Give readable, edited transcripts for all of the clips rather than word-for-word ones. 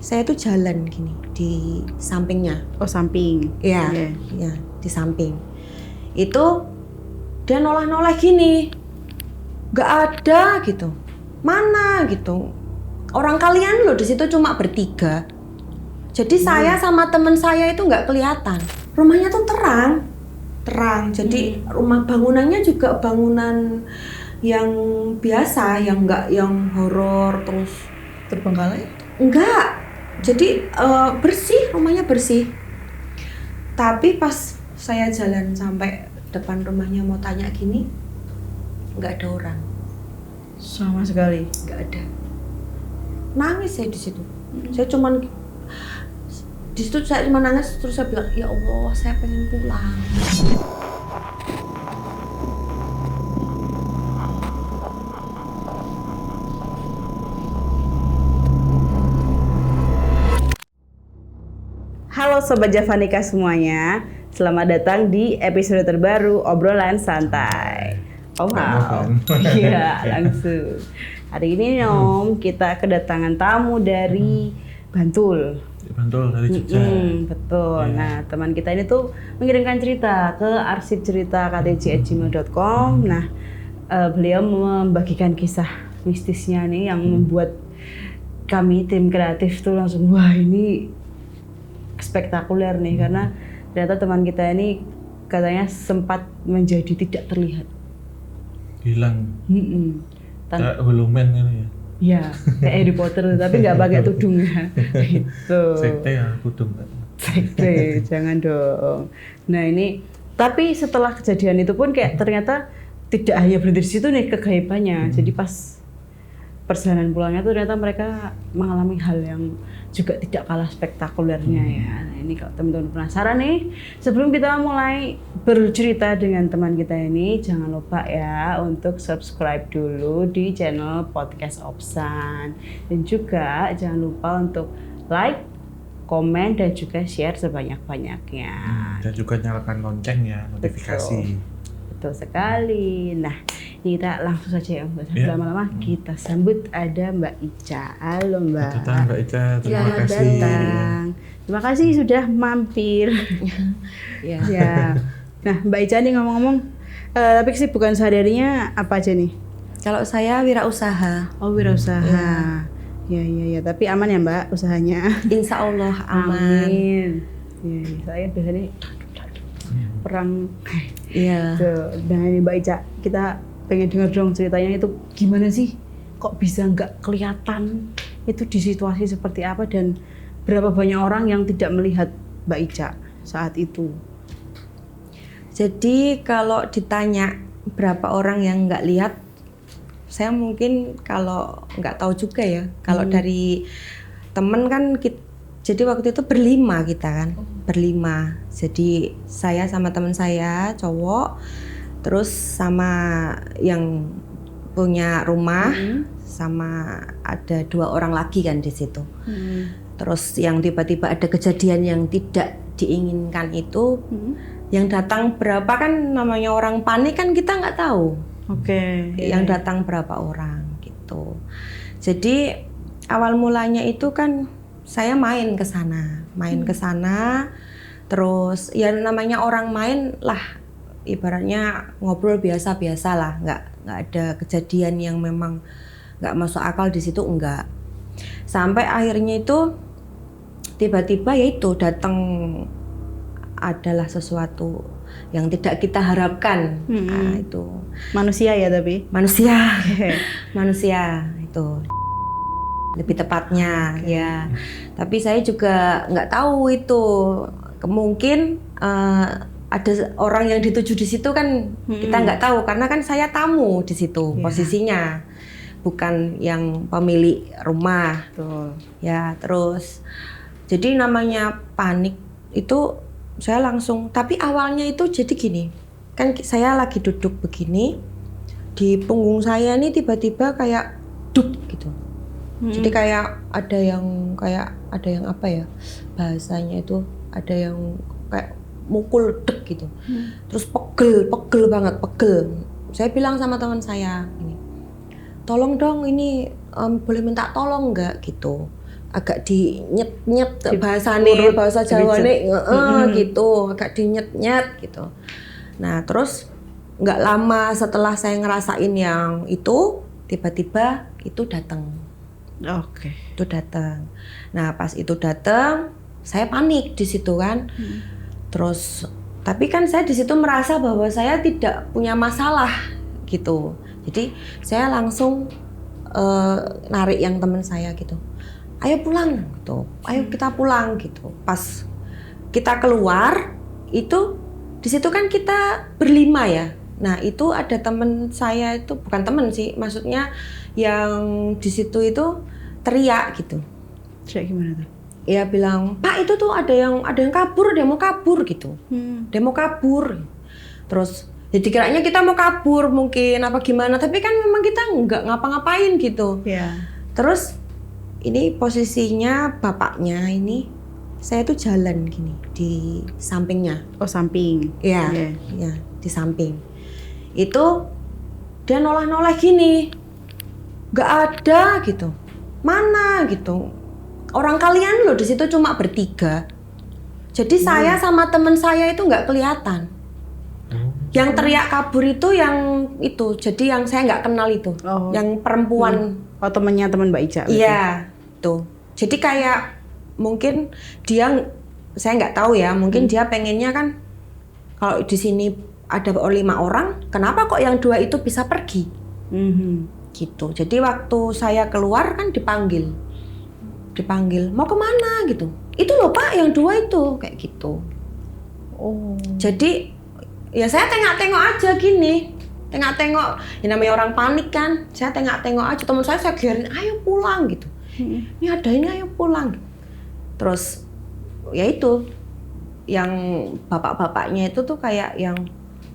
saya tuh jalan gini di sampingnya. Oh, samping. Iya, ya, di samping. Itu dia noleh-noleh gini. Gak ada gitu. Mana gitu. Orang kalian loh di situ cuma bertiga. Jadi saya sama teman saya itu nggak kelihatan. Rumahnya tuh terang. Jadi rumah bangunannya juga bangunan yang biasa, yang nggak yang horor terus Terbengkalai? enggak. Jadi bersih, rumahnya bersih. Tapi pas saya jalan sampai depan rumahnya mau tanya gini, nggak ada orang. Sama sekali. Nggak ada. Nangis saya di situ. Saya cuman di situ saya cuma nangis terus saya bilang, ya Allah, saya pengen pulang. Halo Sobat Javanika semuanya, selamat datang di episode terbaru Obrolan Santai. Oh wow, iya langsung. Hari ini Nom, kita kedatangan tamu dari Bantul. Bantul dari Jogja. Betul. Yeah. Nah, teman kita ini tuh mengirimkan cerita ke arsip cerita ktj@gmail.com. Nah, beliau membagikan kisah mistisnya nih yang membuat kami tim kreatif tuh langsung wah ini spektakuler nih karena ternyata teman kita ini katanya sempat menjadi tidak terlihat. Hilang. Kayak Huluman gitu ya. Ya, kayak Harry Potter tapi nggak pakai tudung ya. Gitu. Sekte ya, kudung. Sekte, jangan dong. Nah ini, tapi setelah kejadian itu pun kayak ternyata tidak hanya berhenti di situ nih kegaibannya. Jadi pas perjalanan pulangnya tuh ternyata mereka mengalami hal yang juga tidak kalah spektakulernya ya. Nah ini kalau teman-teman penasaran nih, sebelum kita mulai bercerita dengan teman kita ini, jangan lupa ya untuk subscribe dulu di channel Podcast Opsan. Dan juga jangan lupa untuk like, komen, dan juga share sebanyak-banyaknya. Dan juga nyalakan lonceng ya, notifikasi. Betul sekali. Nah, ini kita langsung saja ya, nggak usah Ya. lama-lama. Kita sambut ada Mbak Ica. Halo Mbak. Datang Mbak Ica, terima Selamat kasih. Datang. Terima kasih sudah mampir. Ya. Ya. Nah, Mbak Ica nih ngomong-ngomong, tapi kesibukan sehari-harinya apa aja nih? Kalau saya wirausaha. Oh, wirausaha. Ya. Tapi aman ya Mbak usahanya? Insya Allah aman. Amin. Ya, saya biasanya perang. Iya. Tuh, nah ini Mbak Ica, kita pengen dengar dong ceritanya itu gimana sih? Kok bisa nggak kelihatan itu di situasi seperti apa dan berapa banyak orang yang tidak melihat Mbak Ica saat itu? Jadi kalau ditanya berapa orang yang nggak lihat, saya mungkin kalau nggak tahu juga ya. Kalau dari temen kan jadi waktu itu berlima kita kan, berlima. Jadi saya sama teman saya cowok, terus sama yang punya rumah, sama ada 2 orang lagi kan di situ. Terus yang tiba-tiba ada kejadian yang tidak diinginkan itu, yang datang berapa kan namanya orang panik kan kita nggak tahu. Oke. Yang datang berapa orang gitu. Jadi awal mulanya itu kan saya main ke sana, terus ya namanya orang main lah, ibaratnya ngobrol biasa-biasa lah, nggak ada kejadian yang memang nggak masuk akal di situ, enggak. Sampai akhirnya itu tiba-tiba ya itu datang adalah sesuatu yang tidak kita harapkan. Nah, itu Manusia ya tapi? manusia itu lebih tepatnya ya. Tapi saya juga nggak tahu itu mungkin ada orang yang dituju di situ kan kita nggak tahu karena kan saya tamu di situ posisinya, bukan yang pemilik rumah. Betul. Ya terus jadi namanya panik itu saya langsung, tapi awalnya itu jadi gini kan, saya lagi duduk begini di punggung saya nih tiba-tiba kayak duk gitu. Jadi kayak ada yang apa ya bahasanya itu, ada yang kayak mukul dek gitu. Terus pegel banget. Saya bilang sama teman saya ini, tolong dong ini boleh minta tolong nggak gitu. agak dinyet-nyet bahasa dipijet. Jawane gitu, agak dinyet-nyet gitu. Nah, terus nggak lama setelah saya ngerasain yang itu, tiba-tiba itu datang. Oke. Itu datang. Nah, pas itu datang, saya panik di situ kan. Terus tapi kan saya di situ merasa bahwa saya tidak punya masalah gitu. Jadi saya langsung narik yang teman saya gitu. Ayo pulang gitu. Ayo kita pulang gitu. Pas kita keluar itu di situ kan kita berlima ya. Nah, itu ada teman saya itu bukan teman sih, maksudnya yang di situ itu teriak gitu. Teriak gimana tuh? Ya bilang, "Pak, itu tuh ada yang kabur, dia mau kabur gitu." Dia mau kabur. Terus jadi kiranya kita mau kabur mungkin apa gimana, tapi kan memang kita nggak ngapa-ngapain gitu. Iya. Terus ini posisinya bapaknya ini, saya tuh jalan gini di sampingnya. Oh, samping. Iya, Iya. ya di samping. Itu dia noleh-noleh gini, nggak ada gitu. Mana gitu? Orang kalian loh di situ cuma bertiga. Jadi saya sama teman saya itu nggak kelihatan. Yang teriak kabur itu yang itu, jadi yang saya nggak kenal itu, Oh. yang perempuan. Oh, temannya teman Mbak Ica. Iya, tuh. Jadi kayak mungkin dia, saya nggak tahu ya, mungkin dia pengennya kan kalau di sini ada 5 orang, kenapa kok yang 2 itu bisa pergi? Gitu. Jadi waktu saya keluar kan dipanggil, mau kemana gitu? Itu loh Pak, yang 2 itu kayak gitu. Oh. Jadi ya saya tengok-tengok aja gini, tengok-tengok. Ya namanya orang panik kan, saya tengok-tengok aja. Teman saya gerin, ayo pulang gitu. Ini ada ini, ayo pulang. Terus ya itu, yang bapak-bapaknya itu tuh kayak yang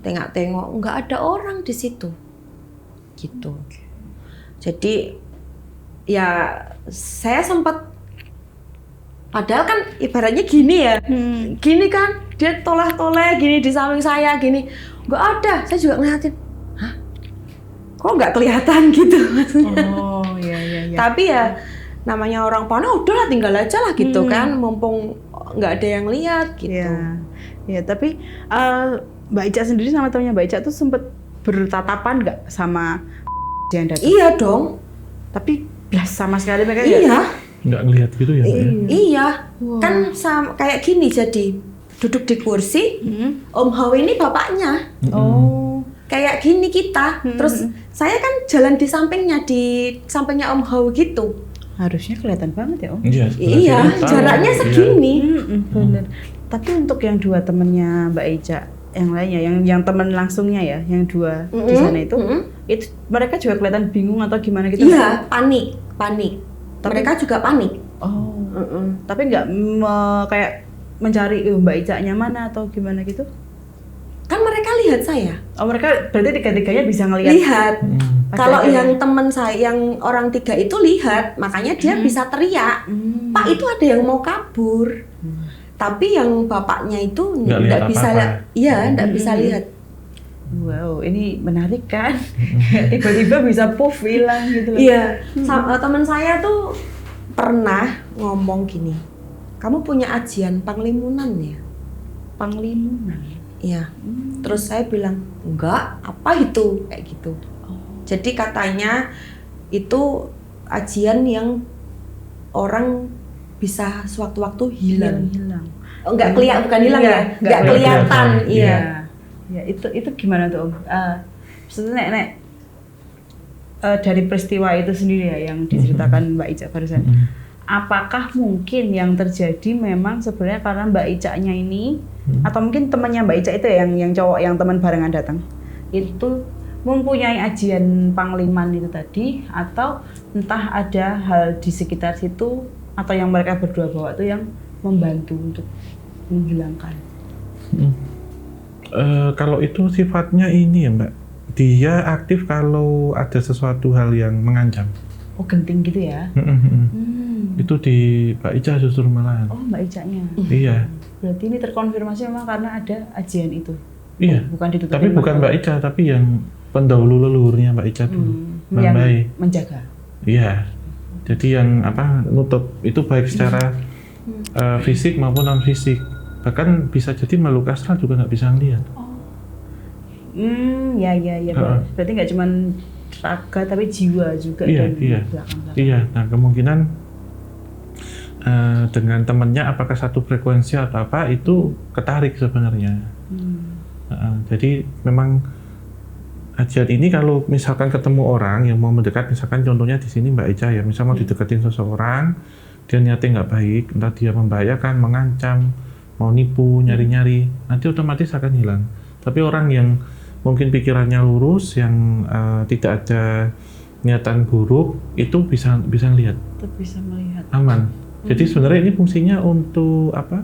tengok-tengok, nggak ada orang di situ, gitu. Jadi ya saya sempat, padahal kan ibaratnya gini ya, gini kan dia toleh-toleh gini di samping saya gini, nggak ada. Saya juga ngeliatin, hah, kok nggak kelihatan gitu maksudnya. Oh, iya. Tapi ya namanya orang panik, udahlah tinggal aja lah gitu kan, mumpung nggak ada yang lihat gitu. Ya, tapi Mbak Ica sendiri sama temannya Mbak Ica tuh sempet bertatapan nggak sama yang datang? Iya dong. Tapi blas sama sekali mereka Iya. Nggak ngelihat gitu ya? Mbak, ya? Iya. Kan kayak gini jadi duduk di kursi, Om Hao ini bapaknya. Oh. Kayak gini kita. Terus saya kan jalan di sampingnya Om Hao gitu. Harusnya kelihatan banget ya Om. Iya. Iya, jaraknya segini. Bener. Tapi untuk yang 2 temennya Mbak Ica, yang lainnya, yang teman langsungnya ya, yang 2 di sana itu mereka juga kelihatan bingung atau gimana gitu? Iya, panik. Mereka juga panik. Oh. Tapi nggak kayak mencari Mbak Ica-nya mana atau gimana gitu? Kan mereka lihat saya. Oh, mereka berarti 3-3-nya bisa ngelihat. Lihat. Kalau Ada yang teman saya, yang orang 3 itu lihat, makanya dia bisa teriak, "Pak, itu ada yang mau kabur." Tapi yang bapaknya itu Nggak lihat nggak bisa, apa-apa. iya, nggak bisa lihat. Wow, ini menarik kan? Tiba-tiba bisa puff hilang gitu loh. Iya, teman saya tuh pernah ngomong gini, "Kamu punya ajian panglimunan ya?" Panglimunan. Iya. Terus saya bilang, "Enggak, apa itu?" Kayak gitu. Jadi katanya itu ajian yang orang bisa sewaktu-waktu hilang. Oh, nggak kelihatan, bukan hilang ya? Nggak kelihatan, iya. Ya, itu gimana tuh Om? Maksudnya Nek, dari peristiwa itu sendiri ya yang diceritakan Mbak Ica barusan. Apakah mungkin yang terjadi memang sebenarnya karena Mbak Ica-nya ini atau mungkin temannya Mbak Ica itu ya, yang cowok yang teman barengan datang itu mempunyai ajian pangliman itu tadi, atau entah ada hal di sekitar situ atau yang mereka berdua bawa itu yang membantu untuk menghilangkan? Kalau itu sifatnya ini ya Mbak, dia aktif kalau ada sesuatu hal yang mengancam. Oh, genting gitu ya? Itu di Mbak Ica justru malahan. Oh, Mbak Ica-nya. Iya. Berarti ini terkonfirmasi memang karena ada ajian itu. Iya. Bukan ditutupin. Tapi bukan Mbak Ica, tapi yang pendahulu leluhurnya Mbak Ica dulu. yang Baik. menjaga. Iya. Jadi yang nutup itu baik secara fisik maupun non fisik. Bahkan bisa jadi makhluk astral juga nggak bisa ngelihat. Ya. Berarti nggak cuma raga tapi jiwa juga. Iya. belakang-belakang. Iya. Nah kemungkinan dengan temennya apakah satu frekuensi atau apa itu ketarik sebenarnya. Jadi memang ajian ini kalau misalkan ketemu orang yang mau mendekat, misalkan contohnya di sini Mbak Ica ya, misal mau dideketin seseorang, dia niatnya nggak baik, entah dia membahayakan, mengancam, mau nipu, nyari-nyari, nanti otomatis akan hilang. Tapi orang yang mungkin pikirannya lurus, yang tidak ada niatan buruk, itu bisa lihat. Tetap bisa melihat. Aman. Jadi sebenarnya ini fungsinya untuk apa?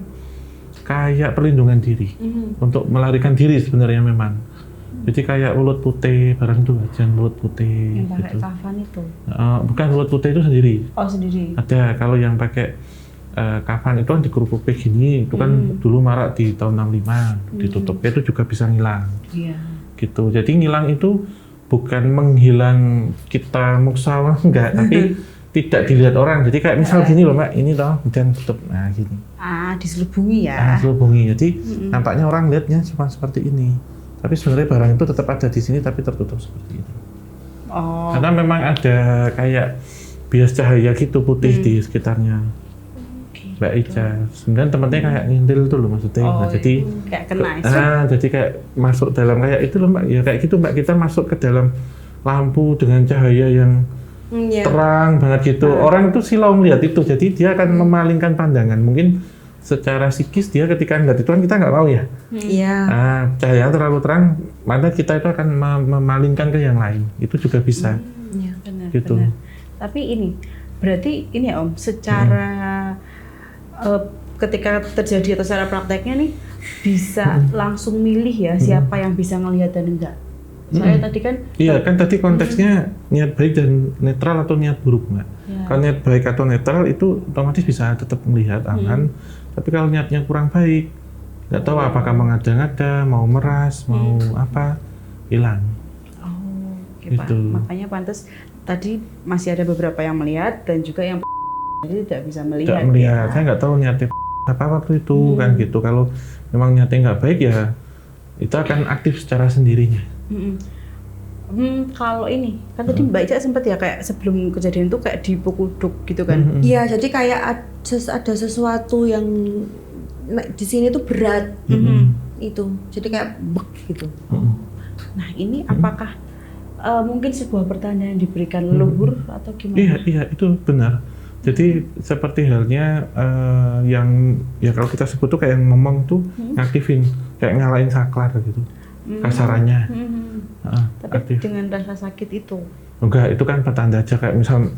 Kayak perlindungan diri, untuk melarikan diri sebenarnya memang. Jadi kayak ulut putih, barang itu aja ulut putih. Yang pakai gitu. kafan itu? Bukan, ulut putih itu sendiri. Oh sendiri? Ada, kalau yang pakai kafan itu kan dikerupuk kayak gini, itu kan dulu marak di tahun 65, ditutupnya itu juga bisa ngilang. Iya. Gitu, jadi ngilang itu bukan menghilang kita muksa, enggak, tapi tidak dilihat orang. Jadi kayak misal gini loh Mbak, ini loh, dan tutup, nah gini. Diselubungi ya? Diselubungi, jadi nampaknya orang lihatnya cuma seperti ini. Tapi sebenarnya barang itu tetap ada di sini, tapi tertutup seperti itu. Karena memang ada kayak bias cahaya gitu putih di sekitarnya Mbak Ica. Sebenarnya temennya kayak ngintil tuh loh maksudnya. Nah, jadi kayak kena jadi kayak masuk dalam kayak itu loh Mbak. Ya kayak gitu Mbak, kita masuk ke dalam lampu dengan cahaya yang terang banget gitu. Orang itu silau melihat itu, jadi dia akan memalingkan pandangan. Mungkin secara psikis dia ketika ngeliat itu kan kita nggak mau ya. Iya. Cahaya terlalu terang, mana kita itu akan memalingkan ke yang lain. Itu juga bisa. Iya. Benar, Gitu. benar. Tapi ini, berarti ini ya Om, secara ketika terjadi atau secara prakteknya nih, bisa langsung milih ya siapa yang bisa ngelihat dan enggak. Soalnya tadi kan Iya, kan tadi konteksnya niat baik dan netral atau niat buruk, Mbak. Ya. Kalau niat baik atau netral itu otomatis bisa tetap melihat aman. Tapi kalau niatnya kurang baik, nggak tahu apakah mengada-ngada, mau meras, mau apa, hilang. Oke, Pak. Gitu. Makanya pantas tadi masih ada beberapa yang melihat dan juga yang jadi tidak bisa melihat. Tidak melihat, ya. saya nggak tahu niatnya apa waktu itu kan gitu. Kalau memang niatnya nggak baik ya, itu akan aktif secara sendirinya. Kalau ini kan tadi Mbak Ica sempat ya kayak sebelum kejadian itu kayak dipukul duk gitu kan. Iya, jadi kayak ada sesuatu yang di sini tuh berat. Itu. Jadi kayak bek gitu. Nah, ini apakah mungkin sebuah pertanyaan yang diberikan leluhur atau gimana? Iya, itu benar. Jadi seperti halnya yang ya kalau kita sebut tuh kayak yang ngomong tuh ngaktifin, kayak nyalain saklar gitu. Kasarannya. Tapi Aktif. dengan rasa sakit itu. Enggak, itu kan petanda aja kayak misal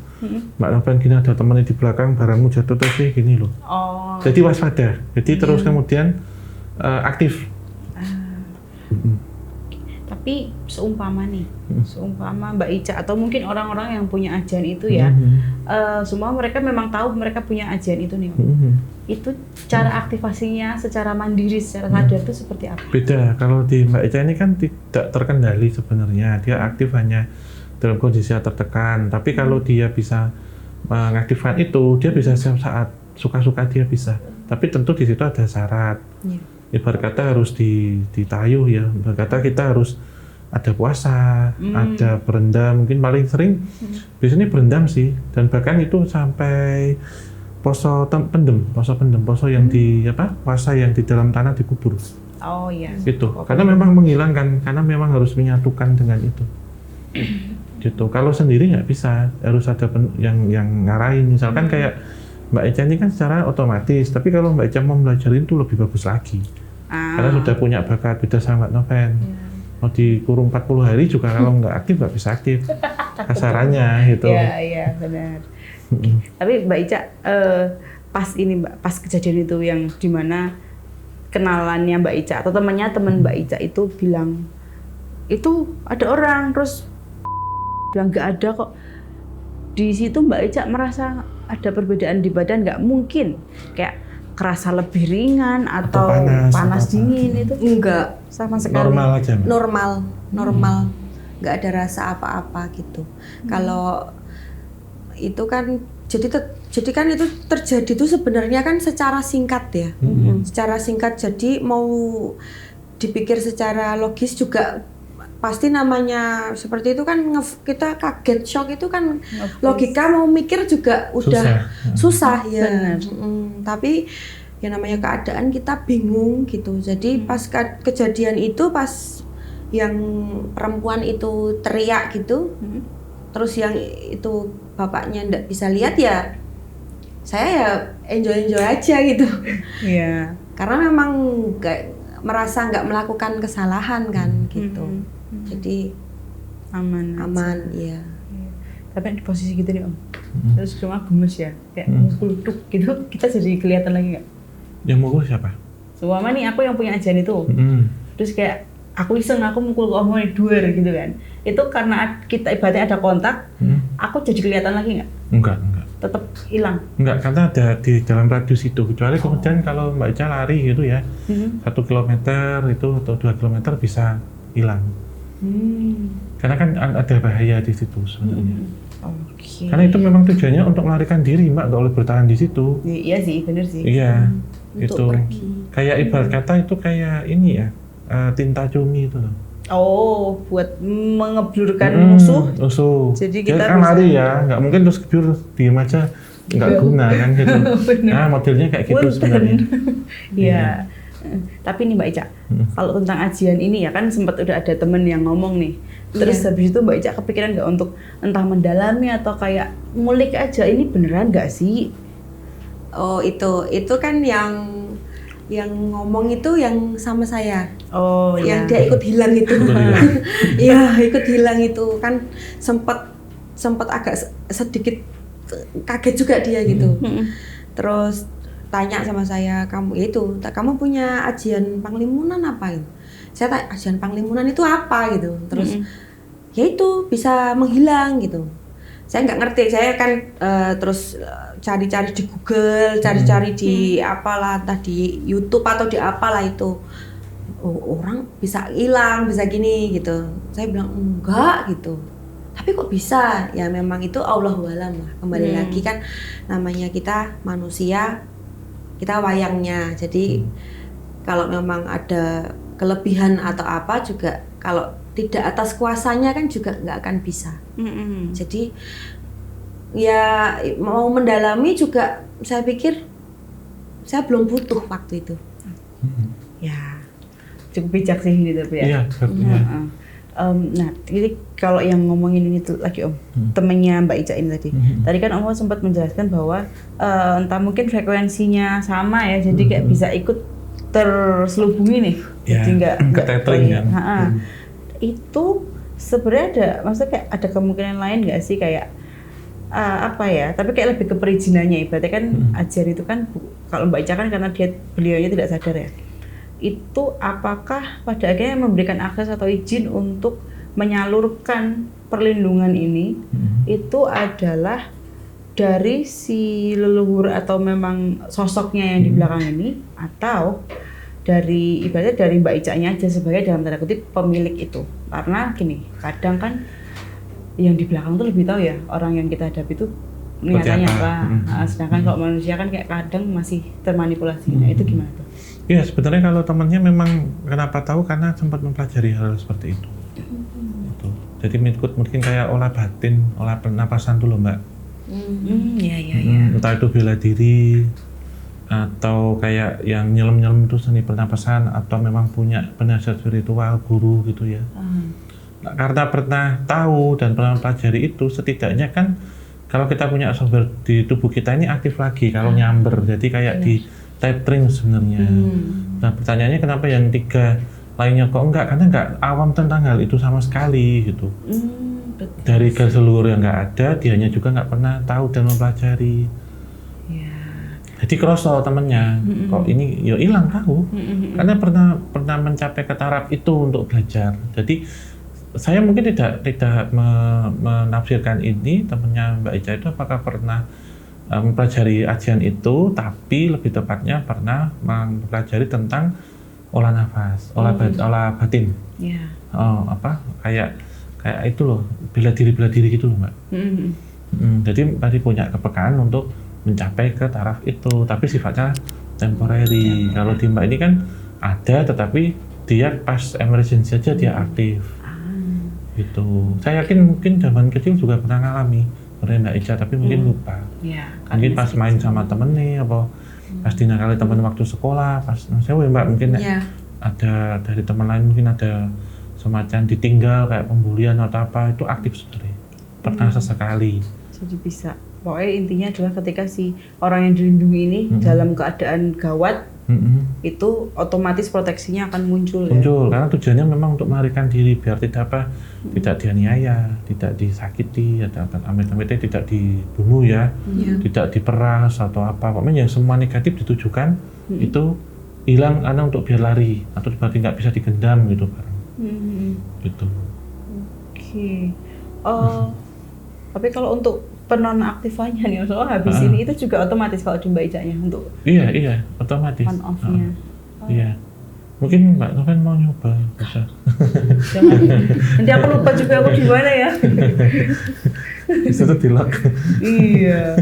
Mbak Noven gini ada temennya di belakang barangmu jatuh terus gini loh. Jadi waspada. Jadi terus kemudian aktif. Tapi seumpama nih, seumpama Mbak Ica atau mungkin orang-orang yang punya ajian itu ya, semua mereka memang tahu mereka punya ajian itu nih. Itu cara aktivasinya secara mandiri, secara sadar itu seperti apa? Beda, kalau di Mbak Ica ini kan tidak terkendali sebenarnya. Dia aktif hanya dalam kondisi yang tertekan. Tapi kalau dia bisa mengaktifkan itu, dia bisa setiap saat, suka-suka dia bisa. Tapi tentu di situ ada syarat. Ibarat kata harus ditayuh ya. Ibarat kata kita harus ada puasa, ada berendam, mungkin paling sering biasanya berendam sih. Dan bahkan itu sampai poso pendem, poso yang di puasa yang di dalam tanah dikubur. Oh iya. Gitu. Karena memang menghilangkan, karena memang harus menyatukan dengan itu. Gitu. Kalau sendiri nggak bisa, harus ada yang ngarahin. Misalkan kayak Mbak Ica ini kan secara otomatis, tapi kalau Mbak Ica mau belajarin itu lebih bagus lagi. Karena sudah punya bakat, beda sama Mbak Noven. Mau dikurung 40 hari juga kalau nggak aktif nggak bisa aktif. Kasarannya gitu. Iya, benar. Tapi Mbak Ica, pas kejadian itu yang dimana kenalannya Mbak Ica atau teman Mbak Ica itu bilang itu ada orang, terus bilang nggak ada kok. Di situ Mbak Ica merasa ada perbedaan di badan, nggak mungkin kayak kerasa lebih ringan atau panas dingin itu enggak sama sekali. Normal aja. Normal. Nggak ada rasa apa-apa gitu. Kalau itu kan jadi kan itu terjadi itu sebenarnya kan secara singkat ya. Secara singkat, jadi mau dipikir secara logis juga pasti namanya seperti itu kan kita kaget, shock itu kan logika mau mikir juga udah susah ya. Tapi ya namanya keadaan kita bingung gitu. Jadi pas kejadian itu, pas yang perempuan itu teriak gitu, terus yang itu bapaknya nggak bisa lihat, ya saya ya enjoy aja gitu. Iya. Karena memang merasa nggak melakukan kesalahan kan gitu. Jadi aman ya. Tapi di posisi gitu nih Om, terus cuma gemes ya, kayak mukul tuk gitu, kita jadi kelihatan lagi nggak? Yang mukul siapa? Seumpama nih aku yang punya ajian itu, terus kayak aku iseng, aku mukul ke Om duer gitu kan. Itu karena kita ibaratnya ada kontak, aku jadi kelihatan lagi nggak? Enggak. Tetap hilang? Enggak, karena ada di dalam radius itu. Kecuali kemudian kalau Mbak Ica lari gitu ya, 1 kilometer itu atau 2 kilometer bisa hilang. Karena kan ada bahaya di situ sebenarnya. Okay. Karena itu memang tujuannya untuk melarikan diri, Mbak, nggak boleh bertahan di situ. Iya sih, bener sih. Iya, itu pergi. kayak ibarat kata itu kayak ini ya, tinta cumi itu loh. Oh, buat mengeblurkan musuh. Jadi kita kan lari ya, nggak mungkin terus keblur diem aja, nggak guna kan gitu. Nah, modelnya kayak gitu sebenarnya. Iya. Tapi nih Mbak Ica, kalau tentang ajian ini ya kan sempat udah ada temen yang ngomong nih. Terus habis itu Mbak Ica kepikiran nggak untuk entah mendalami atau kayak ngulik aja, ini beneran nggak sih? Oh, itu kan yang ngomong itu yang sama saya. Oh, yang dia ikut hilang itu. Iya, ikut hilang itu kan sempat agak sedikit kaget juga dia gitu. Terus tanya sama saya, kamu punya ajian Panglimunan apa gitu? Saya tanya, ajian Panglimunan itu apa gitu. Terus ya itu bisa menghilang gitu. Saya nggak ngerti, saya kan terus cari-cari di Google, cari-cari di apalah, entah di YouTube atau di apalah itu. Oh, orang bisa hilang, bisa gini gitu. Saya bilang enggak gitu. Tapi kok bisa? Ya memang itu Allahu a'lam lah. Kembali lagi kan namanya kita manusia, kita wayangnya. Jadi kalau memang ada kelebihan atau apa juga, kalau tidak atas kuasanya kan juga nggak akan bisa. Jadi ya mau mendalami juga saya pikir saya belum butuh waktu itu. Ya cukup bijak sih gitu ya. Iya, Nah, jadi kalau yang ngomongin ini tuh lagi Om, temennya Mbak Ica ini tadi. Tadi kan Om sempat menjelaskan bahwa entah mungkin frekuensinya sama ya, jadi kayak bisa ikut terselubungi nih. Jadi nggak tethering kan. Itu sebenarnya ada, maksudnya kayak ada kemungkinan lain nggak sih kayak apa ya? Tapi kayak lebih ke perizinannya. Berarti kan ajar itu kan kalau Mbak Ica kan karena beliaunya tidak sadar ya. Itu apakah pada akhirnya memberikan akses atau izin untuk menyalurkan perlindungan ini itu adalah dari si leluhur atau memang sosoknya yang di belakang ini, atau dari ibaratnya dari Mbak Ica-nya aja sebagai dalam tanda kutip pemilik itu? Karena gini, kadang kan yang di belakang tuh lebih tahu ya orang yang kita hadapi itu niatannya apa. Sedangkan kalau manusia kan kayak kadang masih termanipulasi. Nah itu gimana tuh? Iya, sebenarnya kalau temannya memang kenapa tahu karena sempat mempelajari hal seperti itu. Itu. Jadi mungkin kayak olah batin, olah pernapasan dulu Mbak. Entah itu bela diri atau kayak yang nyelam itu seni pernapasan atau memang punya penasihat spiritual, guru gitu ya. Nah, karena pernah tahu dan pernah mempelajari itu, setidaknya kan kalau kita punya software di tubuh kita ini aktif lagi kalau nyamber, jadi kayak di tethering sebenarnya. Nah pertanyaannya kenapa yang 3 lainnya kok enggak? Karena enggak awam tentang hal itu sama sekali gitu. Dari garis leluhur yang enggak ada, dianya juga enggak pernah tahu dan mempelajari. Jadi kroso temennya, kok ini ya hilang tahu. Karena pernah mencapai ke taraf itu untuk belajar. Jadi saya mungkin tidak menafsirkan ini temennya Mbak Ica itu apakah pernah mempelajari ajian itu, tapi lebih tepatnya pernah mempelajari tentang olah nafas, olah batin. Kayak itu loh, bela diri gitu loh Mbak. Jadi tadi punya kepekaan untuk mencapai ke taraf itu, tapi sifatnya temporary. Kalau di Mbak ini kan ada, tetapi dia pas emergency aja dia aktif. Gitu. Saya yakin mungkin zaman kecil juga pernah ngalami seperti Mbak Ica, tapi mungkin lupa. Ya, Mungkin pas main sama temennya, apa pas dinakali temen waktu sekolah, pas saya Mbak mungkin ada dari teman lain, mungkin ada semacam ditinggal kayak pembulian atau apa, itu aktif sebenarnya. Pernah sesekali. Jadi bisa. Pokoknya intinya adalah ketika si orang yang dilindungi ini dalam keadaan gawat, itu otomatis proteksinya akan muncul. Muncul, karena tujuannya memang untuk melarikan diri biar tidak tidak dianiaya, tidak disakiti, atau amit-amitnya tidak dibunuh ya, tidak diperas atau apa. Pokoknya yang semua negatif ditujukan itu hilang karena untuk biar lari atau berarti nggak bisa digendam gitu bareng. Gitu. Oke. Tapi kalau untuk penonaktifannya nih, soalnya habis ini itu juga otomatis kalau di Mbak Ica-nya untuk Iya, otomatis. on off-nya. Iya. Mungkin Mbak Noven mau nyoba, bisa. Jangan. Nanti aku lupa juga aku di mana ya. Bisa tuh di-lock. Iya.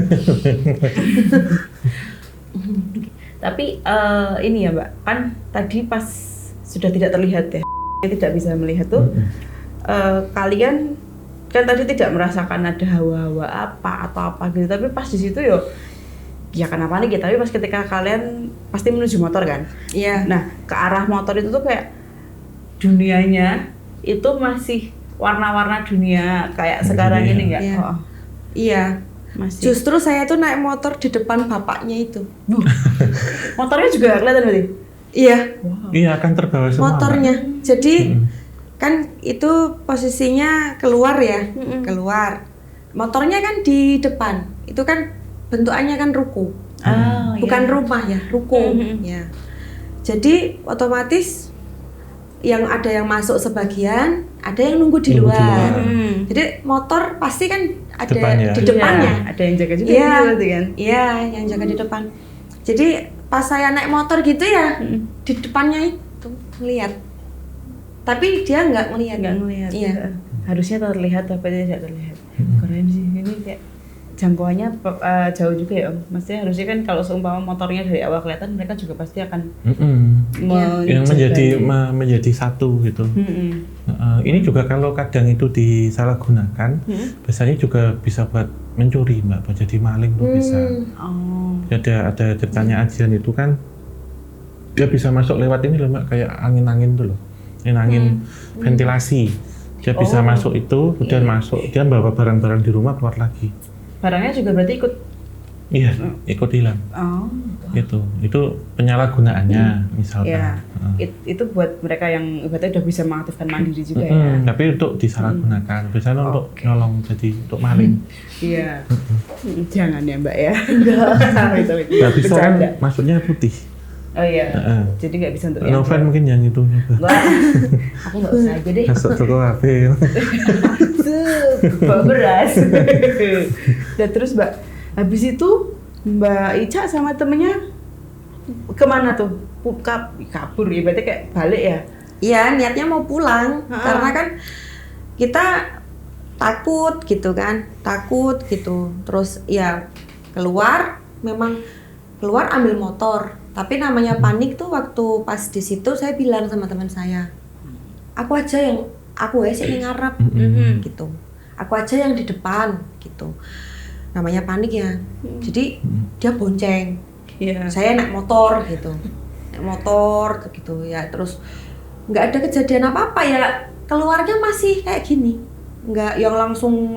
Tapi ini ya Mbak, kan tadi pas sudah tidak terlihat ya, tidak bisa melihat tuh, kalian kan tadi tidak merasakan ada hawa-hawa apa atau apa gitu, tapi pas di situ ya kenapa nih gitu, tapi pas ketika kalian pasti menuju motor kan, nah ke arah motor itu tuh kayak dunianya itu masih warna-warna dunia kayak sekarang ini nggak? Iya. Masih. Justru saya tuh naik motor di depan bapaknya itu. Motornya juga kelihatan berarti? Iya. Wow. Iya, akan terbawa semua. Motornya. Jadi kan itu posisinya keluar ya, keluar. Motornya kan di depan. Itu kan bentukannya kan ruko. Bukan rumah ya, ruko. Ya. Jadi otomatis yang ada yang masuk sebagian, ada yang nunggu di luar. Jadi motor pasti kan ada di depannya. Ada yang jaga juga berarti kan? Iya, yang jaga di depan. Jadi pas saya naik motor gitu ya, di depannya itu ngeliat. Tapi dia nggak ngeliat. Iya. Harusnya terlihat tapi tidak terlihat. Keren sih, ini kayak jangkauannya jauh juga ya Om. Maksudnya harusnya kan kalau seumpama motornya dari awal kelihatan, mereka juga pasti akan yang menjadi satu gitu. Ini juga kalau kadang itu disalahgunakan, biasanya juga bisa buat mencuri Mbak, buat jadi maling tuh bisa. Ada ceritanya Ajian itu kan, dia bisa masuk lewat ini loh Mbak, kayak angin-angin tuh loh. Angin ventilasi. Dia bisa masuk itu, kemudian masuk, dia bawa barang-barang di rumah keluar lagi. Barangnya juga berarti ikut? Iya, ikut hilang. Itu penyalahgunaannya misalnya. Itu buat mereka yang ibaratnya udah bisa mengaktifkan mandiri juga ya. Tapi untuk disalahgunakan, biasanya untuk nyolong, jadi untuk maling. Iya. Jangan ya Mbak ya. Nggak bisa kan, masuknya putih. Oh iya, jadi nggak bisa untuk Noven mungkin yang itu nyoba. Aku nggak usah aja deh. Masuk toko HP. Bawa beras. Dan terus Mbak, habis itu Mbak Ica sama temennya kemana tuh? Kabur ya, berarti kayak balik ya? Iya, niatnya mau pulang. Karena kan kita takut gitu kan, Terus ya keluar, memang keluar ambil motor. Tapi namanya panik tuh waktu pas di situ saya bilang sama teman saya, aku aja yang ngarep gitu, aku aja yang di depan gitu. Namanya panik ya. Jadi dia bonceng, saya naik motor gitu ya. Terus nggak ada kejadian apa-apa ya, keluarnya masih kayak gini, nggak yang langsung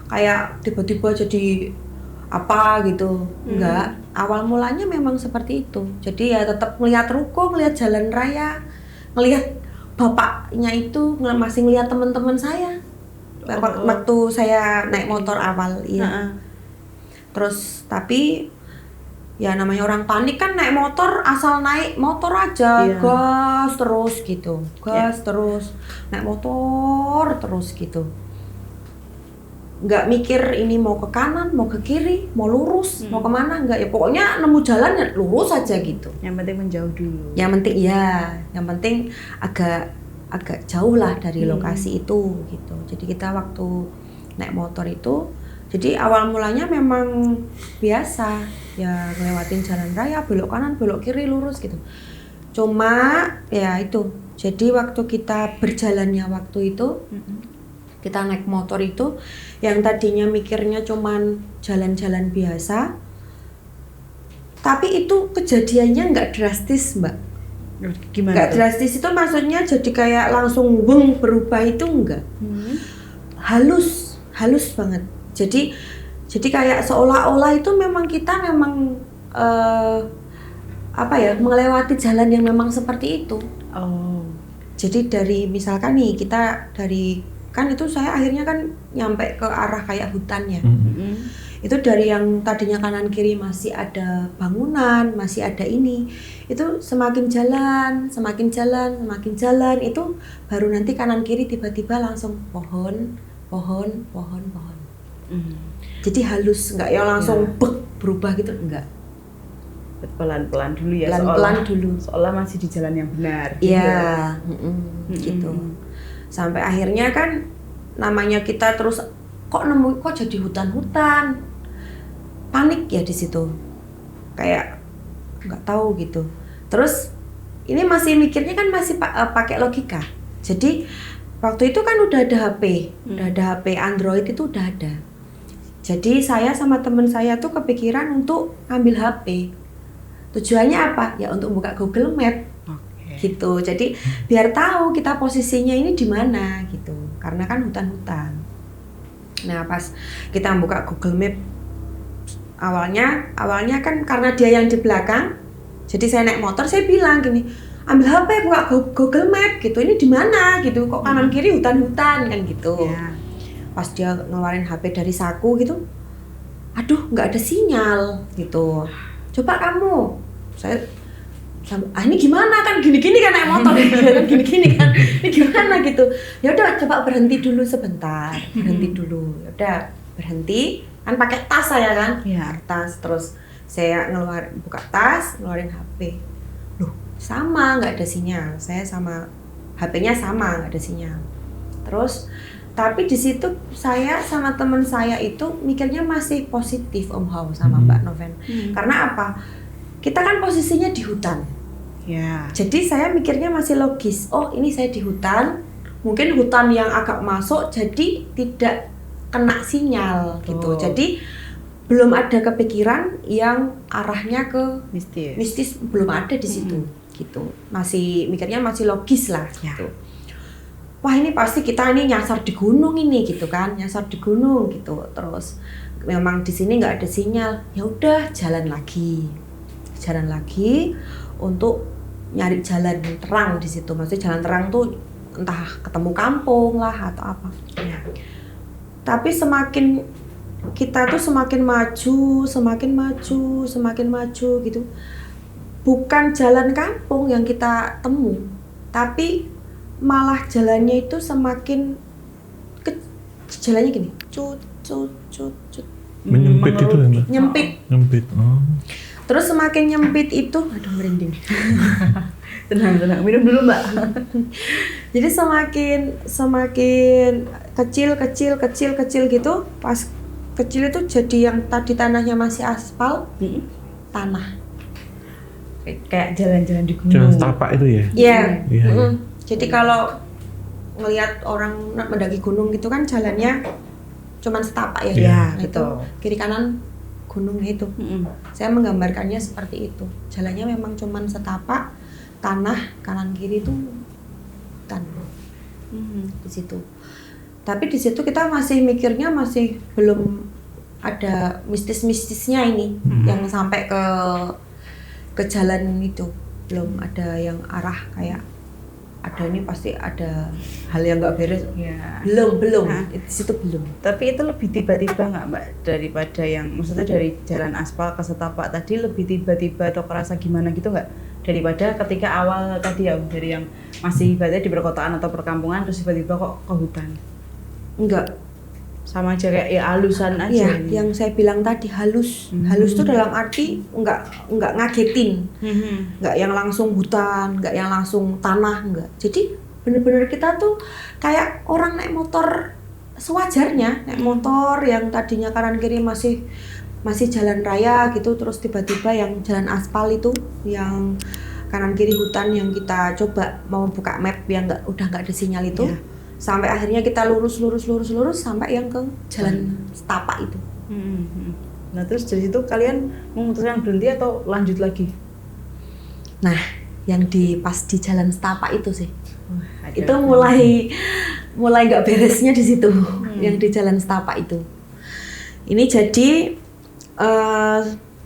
kayak tiba-tiba jadi apa gitu, enggak. Awal mulanya memang seperti itu. Jadi ya tetap ngelihat ruko, ngelihat jalan raya, ngelihat bapaknya itu, masih ngelihat teman-teman saya. Waktu saya naik motor awal, iya. Terus tapi ya namanya orang panik kan, naik motor asal naik motor aja, gas terus gitu, terus naik motor terus gitu. Nggak mikir ini mau ke kanan, mau ke kiri, mau lurus, mau kemana, nggak ya, pokoknya nemu jalan ya lurus aja gitu. Yang penting menjauh dulu. Yang penting agak jauh lah dari lokasi itu gitu. Jadi kita waktu naik motor itu, Jadi awal mulanya memang biasa ya, ngelewatin jalan raya, belok kanan, belok kiri, lurus gitu. Cuma ya itu. Jadi waktu kita berjalannya waktu itu, kita naik motor itu, yang tadinya mikirnya cuman jalan-jalan biasa, tapi itu kejadiannya nggak drastis, Mbak. Gimana? Nggak tuh? drastis itu maksudnya jadi kayak langsung weng berubah itu enggak. Halus banget. Jadi kayak seolah-olah itu memang kita memang melewati jalan yang memang seperti itu. Oh. Jadi dari misalkan nih kita kan itu saya akhirnya kan nyampe ke arah kayak hutannya. Itu dari yang tadinya kanan kiri masih ada bangunan, masih ada ini, itu semakin jalan itu baru nanti kanan kiri tiba-tiba langsung pohon. Jadi halus, nggak yang langsung berubah gitu, enggak. Pelan-pelan dulu ya, Pelan-pelan dulu. seolah masih di jalan yang benar. Iya, gitu. Sampai akhirnya kan namanya kita terus kok jadi hutan-hutan. Panik ya di situ. Kayak nggak tahu gitu. Terus ini masih mikirnya kan masih pakai logika. Jadi waktu itu kan udah ada HP Android itu udah ada. Jadi saya sama temen saya tuh kepikiran untuk ambil HP. Tujuannya apa? Ya untuk buka Google Map. Gitu. Jadi biar tahu kita posisinya ini di mana gitu. Karena kan hutan-hutan. Nah, pas kita buka Google Map awalnya kan karena dia yang di belakang. Jadi saya naik motor, saya bilang gini, ambil HP buka Google Map gitu. Ini di mana gitu. Kok kanan kiri hutan-hutan kan gitu. Ya. Pas dia ngeluarin HP dari saku gitu. Aduh, nggak ada sinyal gitu. Coba kamu. Ini gimana kan gini-gini kan naik motor kan gini-gini kan. Ini gimana gitu. Ya udah coba berhenti dulu sebentar. Berhenti dulu. Ya udah berhenti. Kan pakai tas saya kan? Iya. Tas terus saya buka tas, ngeluarin HP. Loh, sama nggak ada sinyal. Saya sama HP-nya sama nggak ada sinyal. Terus tapi di situ saya sama teman saya itu mikirnya masih positif Om Hao sama Mbak Noven. Karena apa? Kita kan posisinya di hutan. Ya. Jadi saya mikirnya masih logis. Oh, ini saya di hutan. Mungkin hutan yang agak masuk jadi tidak kena sinyal gitu. Jadi belum ada kepikiran yang arahnya ke mistis belum ada di situ gitu. Masih mikirnya masih logis lah gitu. Wah, ini pasti kita ini nyasar di gunung ini gitu kan. Nyasar di gunung gitu. Terus memang di sini nggak ada sinyal. Ya udah jalan lagi untuk nyari jalan terang di situ. Maksudnya jalan terang tuh entah ketemu kampung lah atau apa. Ya. Tapi kita tuh semakin maju gitu. Bukan jalan kampung yang kita temu, tapi malah jalannya itu semakin jalannya gini, cut. Menyempit itu ya, Mbak? Nyempit. Oh. Terus semakin nyempit itu, aduh merinding. Tenang, minum dulu Mbak. Jadi semakin kecil gitu. Pas kecil itu jadi yang tadi tanahnya masih aspal, tanah. Kayak jalan-jalan di gunung. Jalan setapak itu ya? Iya. Iya. Jadi kalau ngelihat orang mendaki gunung gitu kan jalannya cuman setapak ya. Iya, Nah, itu betul. kiri kanan gunungnya itu. Saya menggambarkannya seperti itu. Jalannya memang cuman setapak, tanah kanan kiri itu tanah. Di situ. Tapi di situ kita masih mikirnya masih belum ada mistis-mistisnya ini yang sampai ke jalan itu. Belum ada yang arah kayak ada ini pasti ada hal yang nggak beres. Ya. Belum. Nah. Di situ belum. Tapi itu lebih tiba-tiba nggak Mbak daripada yang maksudnya dari jalan aspal ke setapak tadi lebih tiba-tiba atau kerasa gimana gitu nggak daripada ketika awal tadi ya dari yang masih ibaratnya di perkotaan atau perkampungan terus tiba-tiba kok ke hutan? Enggak. Sama aja kayak ya halusan aja. Iya, ini. yang saya bilang tadi halus. Halus itu dalam arti enggak ngagetin. Enggak yang langsung hutan, enggak yang langsung tanah, enggak. Jadi bener-bener kita tuh kayak orang naik motor sewajarnya naik motor yang tadinya kanan kiri masih jalan raya gitu, terus tiba-tiba yang jalan aspal itu yang kanan kiri hutan yang kita coba mau buka map yang udah nggak ada sinyal itu, sampai akhirnya kita lurus sampai yang ke jalan setapak itu. Nah terus dari situ kalian memutuskan berhenti atau lanjut lagi? Nah yang pas di jalan setapak itu sih, itu mulai nggak beresnya di situ, yang di jalan setapak itu. Ini jadi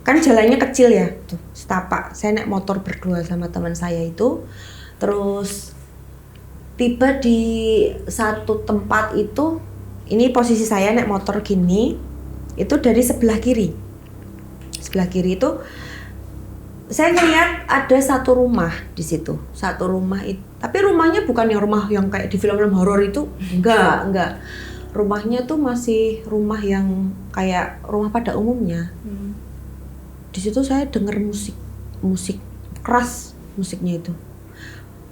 kan jalannya kecil ya, tuh setapak. Saya naik motor berdua sama teman saya itu, terus tiba di satu tempat itu, ini posisi saya naik motor gini, itu dari sebelah kiri itu saya ngeliat ada satu rumah di situ, satu rumah itu, tapi rumahnya bukan yang rumah yang kayak di film-film horor itu, enggak. Rumahnya tuh masih rumah yang kayak rumah pada umumnya. Di situ saya denger musik keras musiknya itu.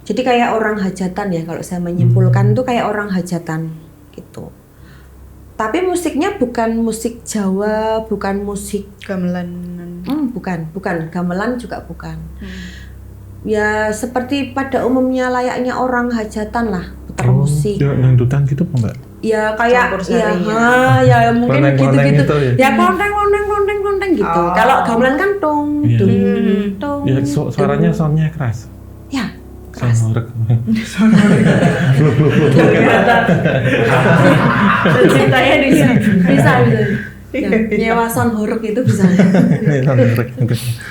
Jadi kayak orang hajatan ya, kalau saya menyimpulkan tuh kayak orang hajatan gitu. Tapi musiknya bukan musik Jawa, bukan musik gamelan. Bukan gamelan juga bukan. Ya seperti pada umumnya layaknya orang hajatan lah, putar musik. Ya dangdutan gitu apa Mbak? Ya kayak ya mungkin gitu-gitu. Ya konteng gitu. Kalau gamelan kan tong. Ya suaranya soundnya keras. Ya keras. Ceritanya di sini. Bisa. Ya, nyewa sound horeg itu bisa.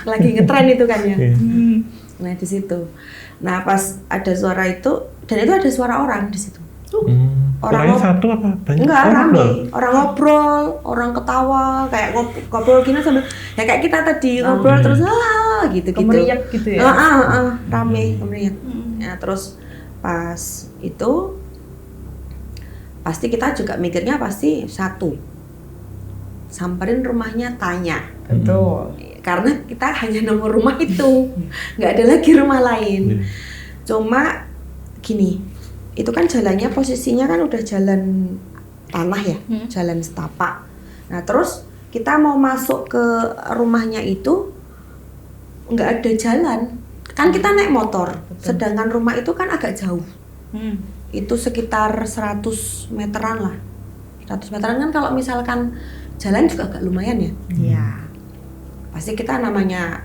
Lagi ngetren itu kan ya. Nah di situ. Nah pas ada suara itu, dan itu ada suara orang di situ. Orangnya satu apa banyak? Enggak, rame. Orang ngobrol, orang ketawa, kayak ngobrol gini sambil ya kayak kita tadi ngobrol terus gitu. Kemeriak gitu ya. Rame, kemeriak. Nah, terus pas itu pasti kita juga mikirnya pasti satu. Samperin rumahnya, tanya. Betul. Karena kita hanya nomor rumah itu. Nggak ada lagi rumah lain. Cuma gini, itu kan jalannya posisinya kan udah jalan tanah ya, jalan setapak. Nah terus kita mau masuk ke rumahnya itu nggak ada jalan, kan kita naik motor. Sedangkan rumah itu kan agak jauh, itu sekitar 100 meteran lah. 100 meteran kan kalau misalkan jalan juga agak lumayan ya. Iya. Pasti kita namanya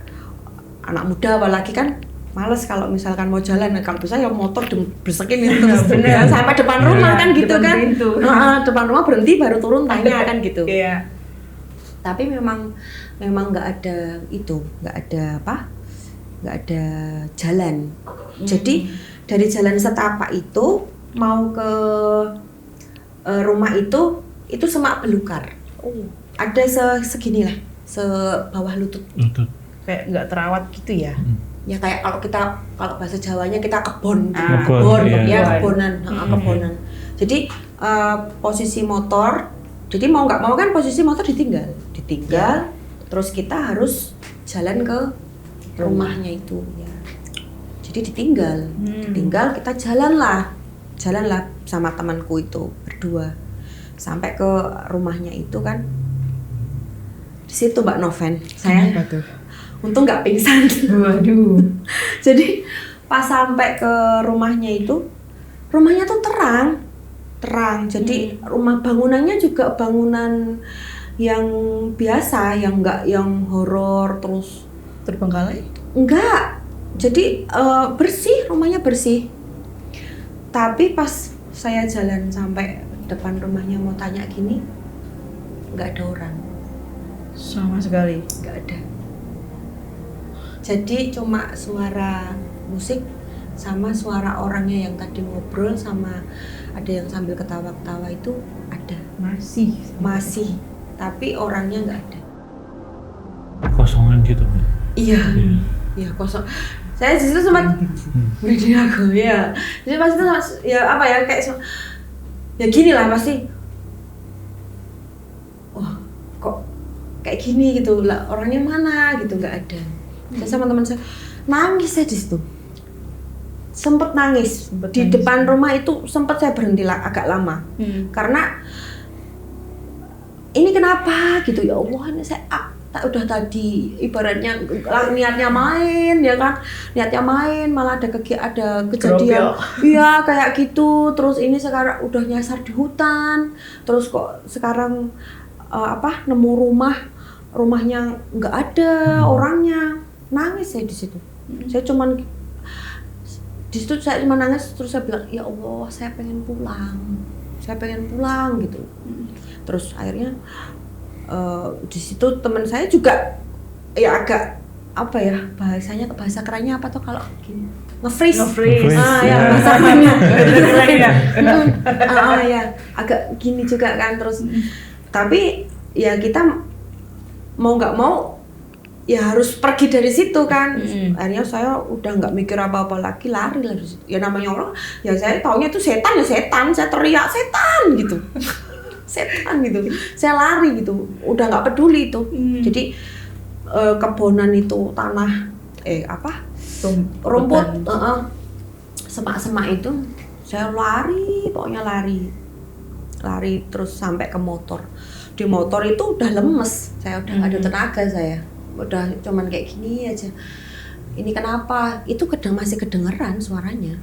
anak muda apalagi kan males kalau misalkan mau jalan, kalau bisa ya motor bersekin itu sampai depan rumah kan gitu kan. Depan rumah berhenti baru turun tanya kan gitu. Iya. Tapi memang nggak ada itu, nggak ada jalan. Jadi dari jalan setapak itu mau ke rumah itu semak belukar. Ada segini lah, sebawah lutut. Kayak nggak terawat gitu ya. Ya kayak kalau bahasa Jawanya kita kebon, kebonan. Jadi posisi motor, jadi mau nggak mau kan posisi motor ditinggal, terus kita harus jalan ke rumahnya itu ya. Jadi ditinggal kita jalan lah sama temanku itu berdua sampai ke rumahnya itu kan. Di situ Mbak Noven, saya untung nggak pingsan. Waduh. Jadi pas sampai ke rumahnya itu, rumahnya tuh terang. Jadi rumah bangunannya juga bangunan yang biasa, yang nggak yang horor terus Terbengkalai? Enggak. Jadi bersih, rumahnya bersih. Tapi pas saya jalan sampai depan rumahnya mau tanya gini, nggak ada orang. Sama sekali? Nggak ada. Jadi cuma suara musik sama suara orangnya yang tadi ngobrol sama ada yang sambil ketawa-ketawa itu ada. Masih. Tapi orangnya nggak ada. Kosongan gitu. Iya. Iya kosong. Saya di situ sempat berdiri aku ya. Jadi pas itu ya apa ya kayak ya gini lah pasti. Wah kok kayak gini gitu lah, orangnya mana gitu, nggak ada. Saya sama teman saya nangis saya di situ. sempet nangis di depan rumah itu, sempet saya berhenti agak lama karena ini kenapa gitu, ya Allah, ini saya udah tadi ibaratnya niatnya main ya kan, niatnya main malah ada kejadian iya kayak gitu, terus ini sekarang udah nyasar di hutan, terus kok sekarang nemu rumahnya nggak ada orangnya, nangis saya di situ. Saya cuman di situ saya cuma nangis, terus saya bilang ya Allah saya pengen pulang gitu. Terus akhirnya di situ teman saya juga ya agak bahasa kerennya apa tuh kalau gini, nge-freeze. Ya bahasa kerennya ya agak gini juga kan, terus tapi ya kita mau nggak mau ya harus pergi dari situ kan. Akhirnya saya udah nggak mikir apa-apa lagi, lari lah dari situ. Ya namanya orang, ya saya taunya itu setan ya setan, saya teriak setan gitu. Setan gitu. Saya lari gitu. Udah nggak peduli itu. Jadi kebonan itu tanah rumput, semak-semak itu saya lari, pokoknya lari terus sampai ke motor. Di motor itu udah lemes, saya udah nggak ada tenaga, saya udah cuman kayak gini aja. Ini kenapa? Itu masih kedengeran suaranya.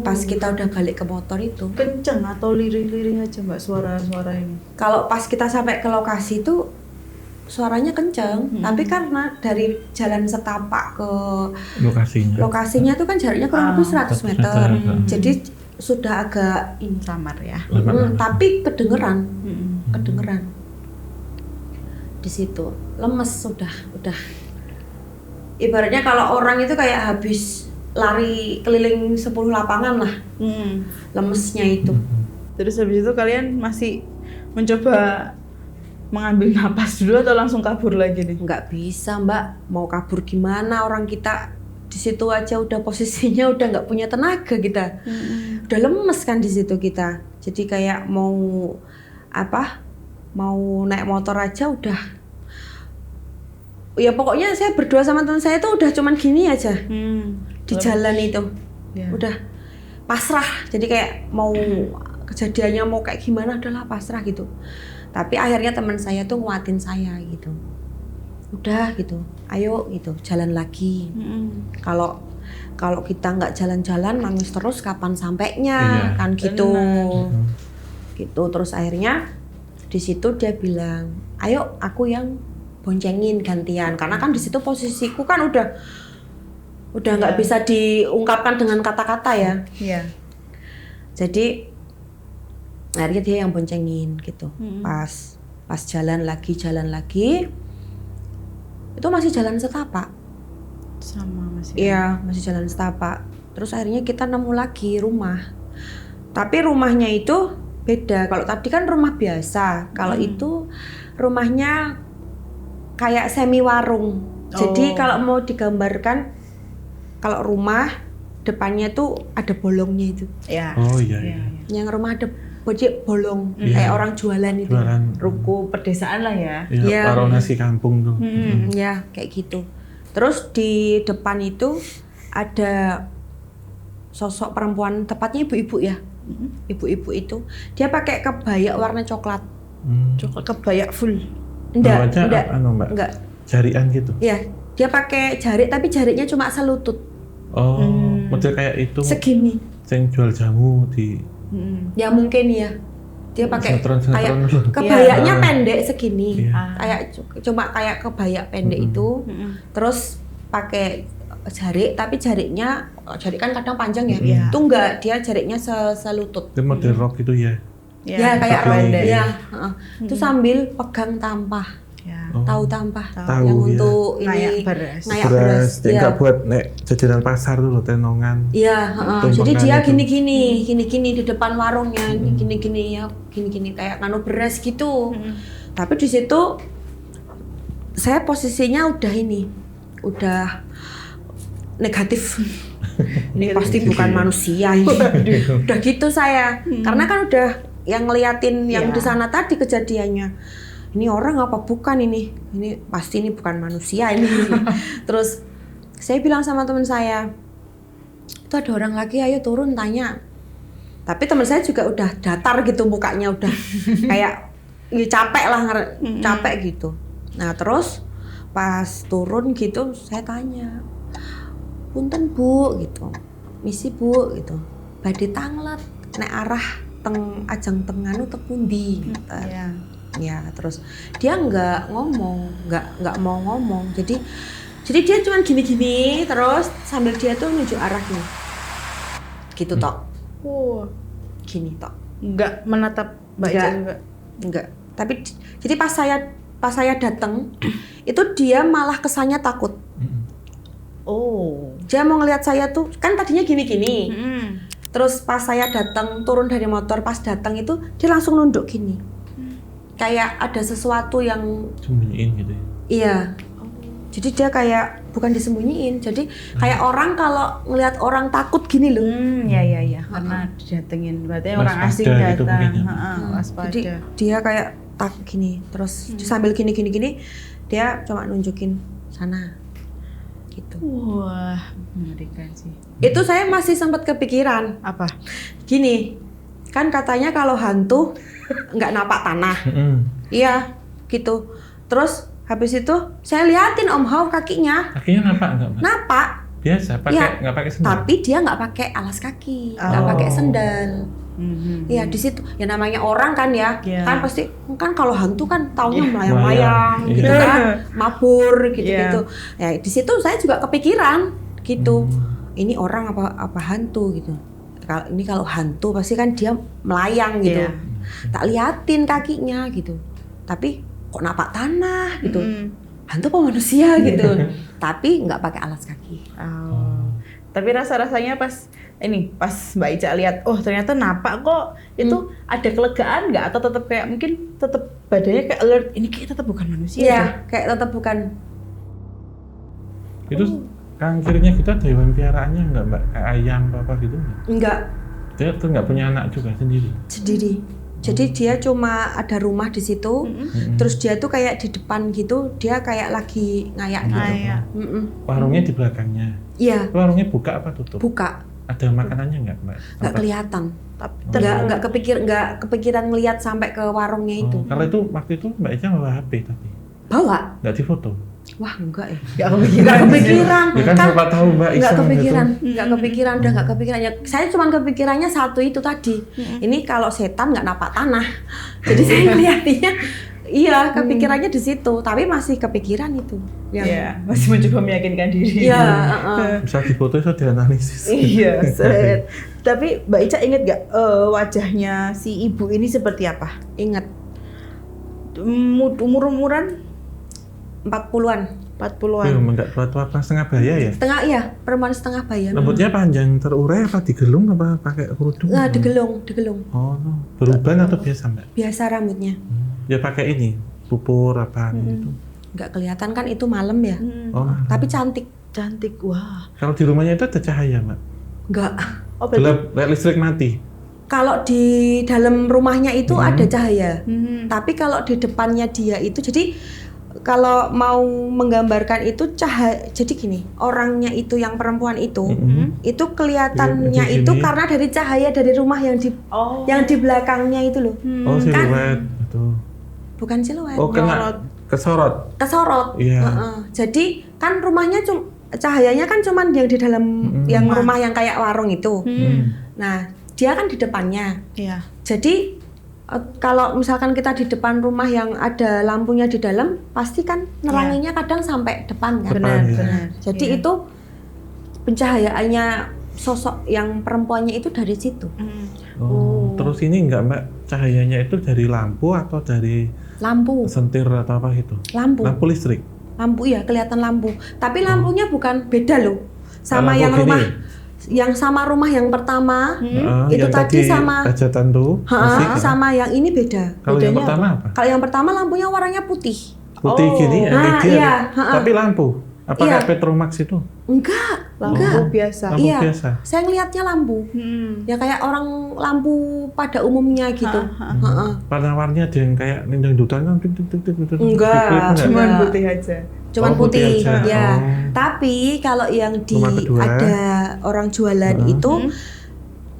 Pas kita udah balik ke motor itu. Kenceng atau lirih-lirih aja Mbak suara-suara ini? Kalau pas kita sampai ke lokasi itu suaranya kenceng, tapi karena dari jalan setapak ke lokasinya itu kan jaraknya kurang lebih 100 meter. Jadi sudah agak samar ya. Tapi kedengeran di situ, lemes sudah. Ibaratnya kalau orang itu kayak habis lari keliling 10 lapangan lah, lemesnya itu. Terus habis itu kalian masih mencoba mengambil napas dulu atau langsung kabur lagi nih? Nggak bisa Mbak, mau kabur gimana, orang kita di situ aja udah posisinya udah nggak punya tenaga kita, udah lemes kan di situ kita. Jadi kayak mau naik motor aja udah, ya pokoknya saya berdua sama teman saya itu udah cuman gini aja di jalan itu, udah pasrah. Jadi kayak mau kejadiannya mau kayak gimana adalah pasrah gitu. Tapi akhirnya teman saya tuh nguatin saya gitu. Udah gitu, ayo gitu, jalan lagi. Kalau kita nggak jalan-jalan nangis terus kapan sampainya, kan gitu. Gitu terus akhirnya di situ dia bilang, ayo aku yang boncengin gantian, karena kan di situ posisiku kan udah nggak bisa diungkapkan dengan kata-kata ya. Jadi akhirnya dia yang boncengin gitu. Pas jalan lagi itu masih jalan setapak. Sama masih. Iya, masih jalan setapak. Terus akhirnya kita nemu lagi rumah. Tapi rumahnya itu beda. Kalau tadi kan rumah biasa, kalau itu rumahnya kayak semi warung. Jadi kalau mau digambarkan, kalau rumah depannya tuh ada bolongnya itu. Iya. Oh iya. Yang rumah ada bolong, kayak orang jualan itu. Ruko pedesaan lah ya. Iya, warung nasi kampung tuh. Ya, kayak gitu. Terus di depan itu ada sosok perempuan, tepatnya ibu-ibu ya. Ibu-ibu itu dia pakai kebaya warna coklat. Coklat kebaya full. Enggak. Mbak. Jarian gitu. Iya, dia pakai jarik tapi jariknya cuma selutut. Oh, model kayak itu. Segini. Yang jual jamu di. Ya mungkin ya. Dia pakai kayak Sinetron. kebayanya pendek segini. Iya. Kayak kebaya pendek itu. Terus pakai jarik, tapi jarik kan kadang panjang ya. Itu enggak, dia jariknya selutut. Itu model rock itu ya. Ya kayak rock ya. Itu sambil pegang tampah. Tahu tampah yang untuk ini beras. beras. Yang nggak buat jajanan pasar tuh loh, tenongan. Iya, jadi dia gini-gini di depan warungnya, gini-gini kayak nano beras gitu. Tapi di situ saya posisinya udah negatif. Ini pasti bukan manusia ini. Udah gitu saya, karena kan udah yang ngeliatin yang di sana tadi kejadiannya. Ini orang apa bukan ini pasti ini bukan manusia ini. Terus saya bilang sama teman saya, Itu ada orang lagi, ayo turun tanya. Tapi teman saya juga udah datar gitu mukanya, udah kayak ya capek lah, capek gitu. Nah terus pas turun gitu saya tanya, punten Bu gitu, misi Bu gitu, badhe tanglet nek arah teng ajang tenganu teng pundi gitu. Iya. Ya terus dia nggak ngomong, nggak mau ngomong. Jadi dia cuma gini-gini terus sambil dia tuh nunjuk arahnya, gitu tok, Wah, gini tok. nggak menatap Mbak Ica juga. Enggak. Tapi jadi pas saya datang itu dia malah kesannya takut. Oh. Dia mau ngelihat saya tuh kan tadinya gini-gini. Mm-mm. Terus pas saya datang turun dari motor, pas datang itu dia langsung nunduk gini. Kayak ada sesuatu yang Sembunyiin gitu ya. iya. Jadi dia kayak bukan disembunyiin. Jadi kayak orang kalau ngelihat orang takut gini loh. Ya, karena didatengin. Berarti orang Waspada asing gitu datang. mungkin ya. Waspada. Jadi dia kayak tak gini, terus sambil gini dia cuma nunjukin sana. Gitu. Wah, mengerikan sih. Itu saya masih sempat kepikiran. Apa? Gini, kan katanya kalau hantu nggak napak tanah. Iya, gitu. Terus habis itu saya liatin Om Hao kakinya, Kakinya nampak nggak, Mbak? napak. Biasa, nggak pakai sendal. Tapi dia nggak pakai alas kaki, nggak pakai sendal. Iya di situ. Ya namanya orang kan ya, Iya. kan pasti kan kalau hantu kan taunya melayang-layang, melayang, gitu iya. kan, mabur gitu-gitu. Iya. Ya di situ saya juga kepikiran gitu. Ini orang apa hantu gitu. Ini kalau hantu pasti kan dia melayang gitu. Iya. Tak liatin kakinya gitu. Tapi kok napak tanah gitu. Hantu apa manusia gitu. Tapi nggak pakai alas kaki. Oh. Tapi rasa-rasanya pas Mbak Ica lihat, oh ternyata napak kok, itu ada kelegaan nggak? Atau tetap kayak mungkin tetap badannya kayak alert, ini kayak tetap bukan manusia. Iya, kayak tetap bukan. Itu kangkirnya kita ada hewan piaraannya nggak, Mbak? Kayak ayam apa gitu nggak? Enggak, Dia tuh nggak punya anak juga sendiri. sendiri. Jadi dia cuma ada rumah di situ, terus dia tuh kayak di depan gitu, dia kayak lagi ngayak gitu. Ngayak. Warungnya di belakangnya. Iya, Warungnya buka apa tutup? buka, Ada makanannya nggak, Mbak? nggak kelihatan. Tapi Nggak kepikiran ngelihat sampai ke warungnya itu. Oh, kalau itu waktu itu Mbak Ica bawa HP tapi Bawa? nggak difoto. Wah enggak ya. nggak kepikiran. Nggak kepikiran. Ya kan siapa tahu Mbak Nggak iseng kepikiran, gitu. udah nggak kepikiran. Ya, saya cuma kepikirannya satu itu tadi. Ini kalau setan nggak napak tanah. Jadi saya ngeliatinya, iya kepikirannya di situ. Tapi masih kepikiran itu. Iya, masih mencoba meyakinkan diri. Iya. Bisa difoto, bisa dianalisis. Iya, set. Tapi Mbak Ica inget gak wajahnya si ibu ini seperti apa? Ingat Umur-umuran 40-an. 40-an. Enggak tua-tua pas setengah baya ya? Setengah iya, perempuan setengah bayan. Rambutnya panjang terurai apa digelung apa pakai kerudung? Nah, digelung. Oh, beruban atau biasa, Mbak? Biasa rambutnya. Ya pakai ini, pupur apa gitu. Nggak kelihatan kan itu malam ya. Oh, Tapi cantik. Cantik, wah. kalau di rumahnya itu ada cahaya, Mbak? Nggak. Oh, berarti Gelap, kayak listrik mati. Kalau di dalam rumahnya itu ada cahaya. Hmm. Tapi kalau di depannya dia itu, jadi kalau mau menggambarkan itu cahaya, jadi gini, orangnya itu yang perempuan itu kelihatannya Iya, itu gini. karena dari cahaya dari rumah yang di Oh. yang di belakangnya itu loh, Oh, siluet gitu. bukan siluet, Oh, kena kesorot. kesorot. Iya. Heeh. Jadi kan rumahnya cahayanya kan cuman yang di dalam yang rumah yang kayak warung itu. Nah, dia kan di depannya. Iya. Jadi kalau misalkan kita di depan rumah yang ada lampunya di dalam, pasti kan neranginya kadang sampai depan kan. Depan, Benar, ya. benar. Jadi Iya. itu pencahayaannya sosok yang perempuannya itu dari situ. Oh, terus ini enggak, Mbak, cahayanya itu dari lampu atau dari Lampu, sentir atau apa gitu? lampu, Lampu listrik. lampu ya kelihatan lampu. Tapi lampunya bukan beda loh, sama Lampu yang gini. rumah, yang sama rumah yang pertama. Itu Yang tadi sama- hajatan tuh. Ha, masih kan? sama yang ini beda. Kalau yang bedanya pertama apa? Kalau yang pertama lampunya warnanya putih. Putih Oh. gini, Nah, LED iya, ada. ha-ha. Tapi lampu. Apa Iya. kayak Petromax itu? Enggak, Lampu enggak. biasa. Lampu Iya, biasa. saya ngelihatnya lampu. Ya kayak orang lampu pada umumnya gitu. Heeh. Warna-warninya ada yang kayak nendang dutan kan tik tik tik tik tik. Enggak. Diklip Cuman Enggak. putih aja. Cuman Oh, putih putih, aja. ya. Oh. Tapi kalau yang di Rumah kedua. ada orang jualan itu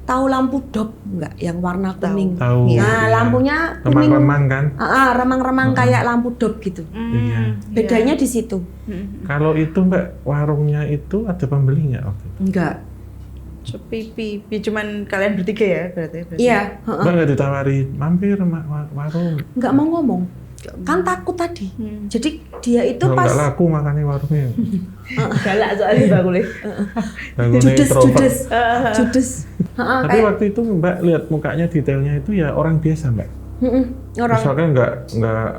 tahu lampu dop nggak? Yang warna kuning. Tahu. Nah, Iya. lampunya kuning. Remang-remang kan. Remang-remang kayak lampu dop gitu. Iya. Bedanya di situ. Kalau itu Mbak, warungnya itu ada pembeli nggak waktu itu? Enggak. Sepi, cuman kalian bertiga ya berarti. Iya, Mbak nggak ditawari mampir warung? nggak mau ngomong. Kan takut tadi. Jadi dia itu Kalau pas nggak laku makanya warungnya. Galak soalnya Mbak Kulih. Bangunnya introvert. judes. Tapi waktu itu Mbak lihat mukanya detailnya itu ya orang biasa Mbak. Orang Misalkan nggak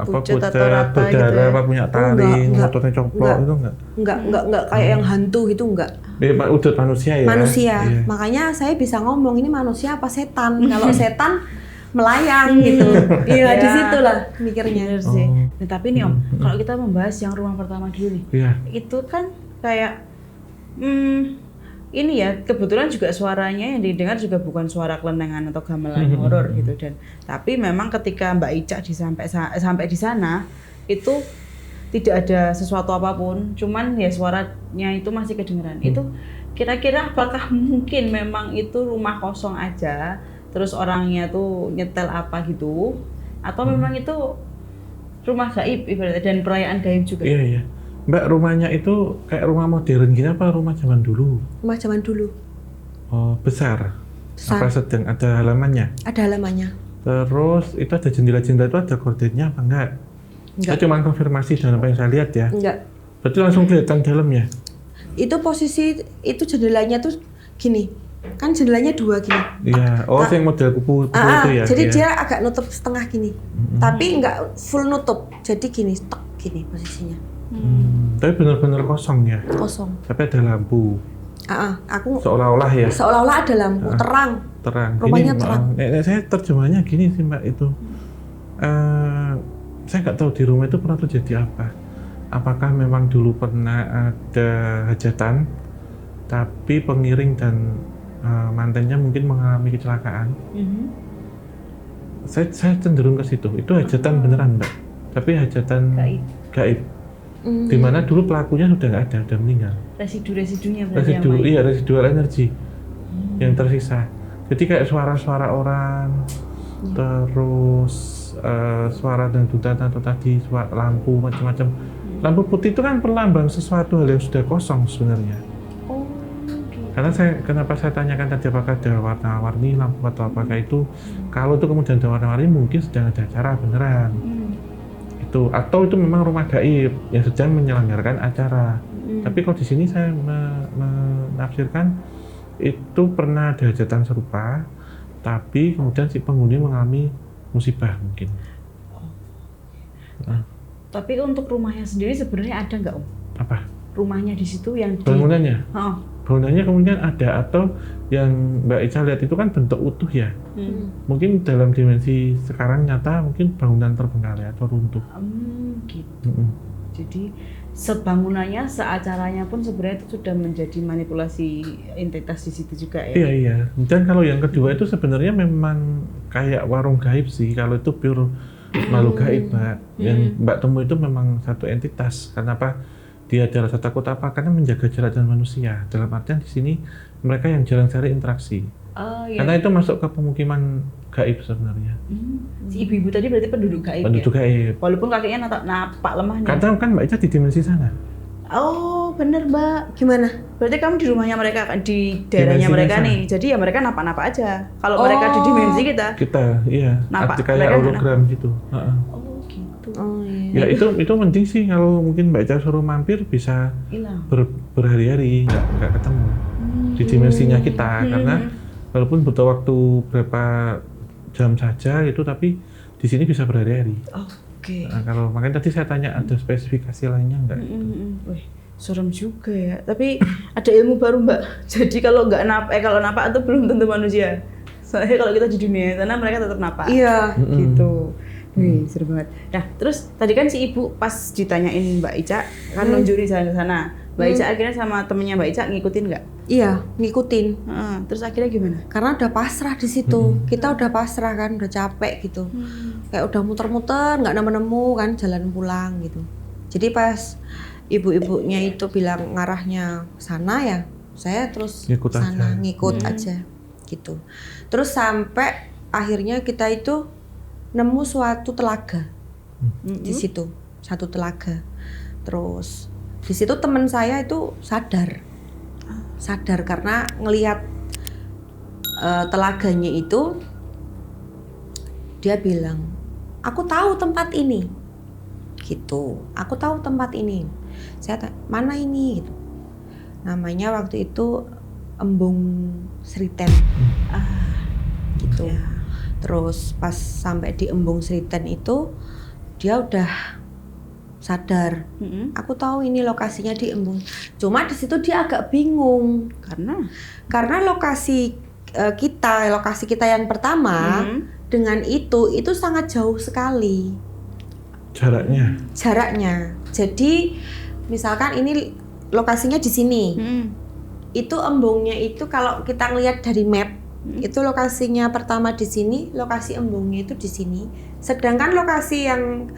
apa Pucet pucat, atau rata gitu berdarah, ya? apa punya taring, enggak. motornya coplok itu enggak. enggak kayak yang hantu gitu enggak. Pak udut manusia ya. Manusia. Iya. Makanya saya bisa ngomong ini manusia apa setan. Kalau setan melayang gitu. Iya, di situlah mikirnya. Bener sih. Oh. Nah, tapi nih Om, kalau kita membahas yang rumah pertama dulu nih, Iya. itu kan kayak ini ya kebetulan juga suaranya yang didengar juga bukan suara kelenengan atau gamelan horor gitu dan tapi memang ketika Mbak Ica sampai di sana itu tidak ada sesuatu apapun, cuman ya suaranya itu masih kedengeran. Itu kira-kira apakah mungkin memang itu rumah kosong aja, terus orangnya tuh nyetel apa gitu, atau memang itu rumah gaib ibaratnya dan perayaan gaib juga? Iya, iya. Mbak, rumahnya itu kayak rumah modern gini apa rumah zaman dulu? Rumah zaman dulu. Oh, besar. Besar. Apa sedang ada halamannya? Ada halamannya. Terus itu ada jendela-jendela itu ada gordennya apa enggak? Saya cuma konfirmasi dengan apa yang saya lihat ya. Enggak. Berarti langsung kelihatan dalamnya. Itu posisi itu jendelanya tuh gini. Kan jendelanya dua gini. Iya. Oh, yang model kupu itu ya. Jadi iya. dia agak nutup setengah gini. Tapi enggak full nutup. Jadi gini, stok gini posisinya. Tapi benar-benar kosong ya. Kosong. Tapi ada lampu. Aku Seolah-olah ya. seolah-olah ada lampu terang. Terang. Rumahnya Gini, terang. Saya terjemahnya gini sih Mbak itu. Saya nggak tahu di rumah itu pernah terjadi apa. Apakah memang dulu pernah ada hajatan, tapi pengiring dan mantannya mungkin mengalami kecelakaan. Saya cenderung ke situ. Itu hajatan beneran Mbak. Tapi hajatan gaib. Di mana dulu pelakunya sudah nggak ada, sudah meninggal. Residu-residunya berarti Iya, residual energi yang tersisa. Jadi kayak suara-suara orang, terus suara dangdutan atau tadi suara lampu macam-macam. Lampu putih itu kan perlambang sesuatu hal yang sudah kosong sebenarnya. Karena kenapa saya tanyakan tadi apakah ada warna-warni lampu atau apakah itu, kalau itu kemudian ada warna-warni mungkin sedang ada acara beneran. Itu atau itu memang rumah gaib yang sedang menyelenggarakan acara. Tapi kalau di sini saya menafsirkan itu pernah ada hajatan serupa, tapi kemudian si penghuni mengalami musibah mungkin. Tapi untuk rumahnya sendiri sebenarnya ada nggak Om? Apa? Rumahnya di situ yang Bangunannya? Oh. Bangunannya kemudian ada atau yang Mbak Ica lihat itu kan bentuk utuh ya. Mungkin dalam dimensi sekarang nyata mungkin bangunan terbengkalai atau runtuh. Gitu. Jadi sebangunannya, seacaranya pun sebenarnya itu sudah menjadi manipulasi entitas di situ juga ya. Iya. Dan kalau yang kedua itu sebenarnya memang kayak warung gaib sih. Kalau itu pure makhluk gaib, Mbak. Yang Mbak temui itu memang satu entitas. Kenapa dia ada rasa takut apa? Karena menjaga jarak dengan manusia. Dalam artian di sini mereka yang jarang cari interaksi. Iya. Karena itu masuk ke pemukiman gaib sebenarnya. Si ibu-ibu tadi berarti penduduk gaib Penduduk ya? gaib. Walaupun kakinya napak lemahnya. Kadang kan Mbak Ica di dimensi sana. Oh bener Mbak. Gimana? Berarti kamu di rumahnya mereka, di daerahnya Dimensinya mereka sana. nih. Jadi ya mereka napak-napak aja. Kalau mereka di dimensi kita. Kita, iya. Nampak. Kayak Mereka hologram gitu. Heeh. Oh gitu. Oh iya. Ya itu mending sih kalau mungkin Mbak Ica suruh mampir bisa Hilang. berhari-hari nggak ketemu di dimensinya kita karena walaupun butuh waktu berapa jam saja itu tapi di sini bisa berhari-hari. Oke. Nah, kalau makanya tadi saya tanya ada spesifikasi lainnya nggak? Wih, serem juga ya. Tapi ada ilmu baru Mbak. Jadi kalau nggak kalau napak itu belum tentu manusia. Soalnya kalau kita di dunia sana mereka tetap napak. Iya. Gitu. Wih, seru banget. Nah, terus tadi kan si ibu pas ditanyain Mbak Ica kan nunjukin sana. Mbak Ica akhirnya sama temennya Mbak Ica ngikutin nggak? Iya, ngikutin. Terus akhirnya gimana? Karena udah pasrah di situ. Kita udah pasrah kan, udah capek gitu. Kayak udah muter-muter, nggak nemu-nemu kan, jalan pulang gitu. Jadi pas ibu-ibunya itu bilang ngarahnya sana ya, saya terus Ngikut sana aja. ngikut aja gitu. Terus sampai akhirnya kita itu nemu suatu telaga di situ, satu telaga. Terus di situ teman saya itu sadar karena ngelihat telaganya itu, dia bilang, aku tahu tempat ini, gitu. Aku tahu tempat ini. Saya tanya, mana ini? Gitu. Namanya waktu itu Embung Sriten, gitu. Terus pas sampai di Embung Sriten itu, dia udah sadar. Aku tahu ini lokasinya di Embung. Cuma di situ dia agak bingung karena lokasi kita yang pertama dengan itu sangat jauh sekali jaraknya. Jadi misalkan ini lokasinya di sini, itu embungnya itu kalau kita ngelihat dari map itu lokasinya pertama di sini, lokasi embungnya itu di sini. Sedangkan lokasi yang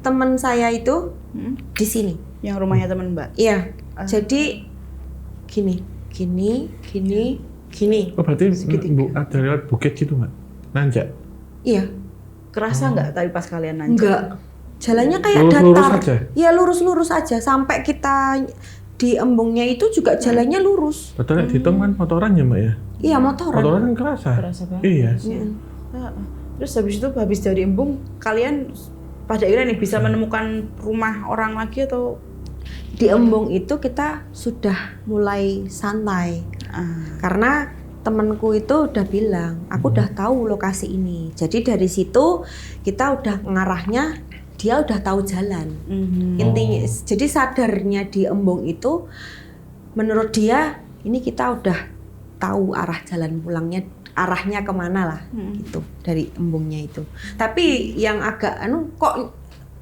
teman saya itu di sini. Yang rumahnya teman Mbak. Iya. Jadi gini. Oh berarti ada lewat bukit gitu Mbak? Nanjak? Iya. Kerasa nggak tapi pas kalian nanjak? Enggak. Jalannya kayak Lurus datar. aja? Iya, lurus-lurus aja sampai kita di embungnya itu juga jalannya lurus. Betul dihitung kan motoran ya Mbak ya? Iya, motoran. Motoran kan kerasa. Kerasa banget. Iya. Terus habis dari Embung kalian pada akhirnya nih bisa menemukan rumah orang lagi atau Di embung itu kita sudah mulai santai. Karena temanku itu udah bilang, aku udah tahu lokasi ini. Jadi dari situ kita udah ngarahnya, dia udah tahu jalan. Intinya, jadi sadarnya di embung itu, menurut dia ini kita udah tahu arah jalan pulangnya, arahnya kemana lah, gitu dari embungnya itu. Tapi yang agak kok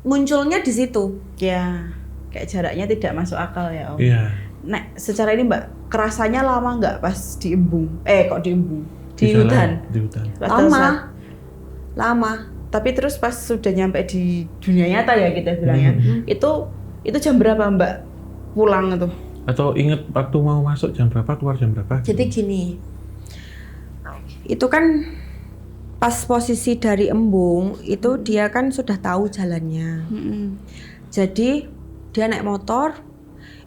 munculnya di situ. ya kayak jaraknya tidak masuk akal ya Om? Iya. Nah secara ini Mbak kerasanya lama nggak pas di Embung? Kok di Embung? Di jalan, hutan? Di hutan. Lama. Tapi terus pas sudah nyampe di dunia nyata ya kita bilangnya, itu jam berapa Mbak pulang itu? Atau inget waktu mau masuk jam berapa, keluar jam berapa? Jadi gini, itu kan pas posisi dari embung itu dia kan sudah tahu jalannya. Jadi dia naik motor,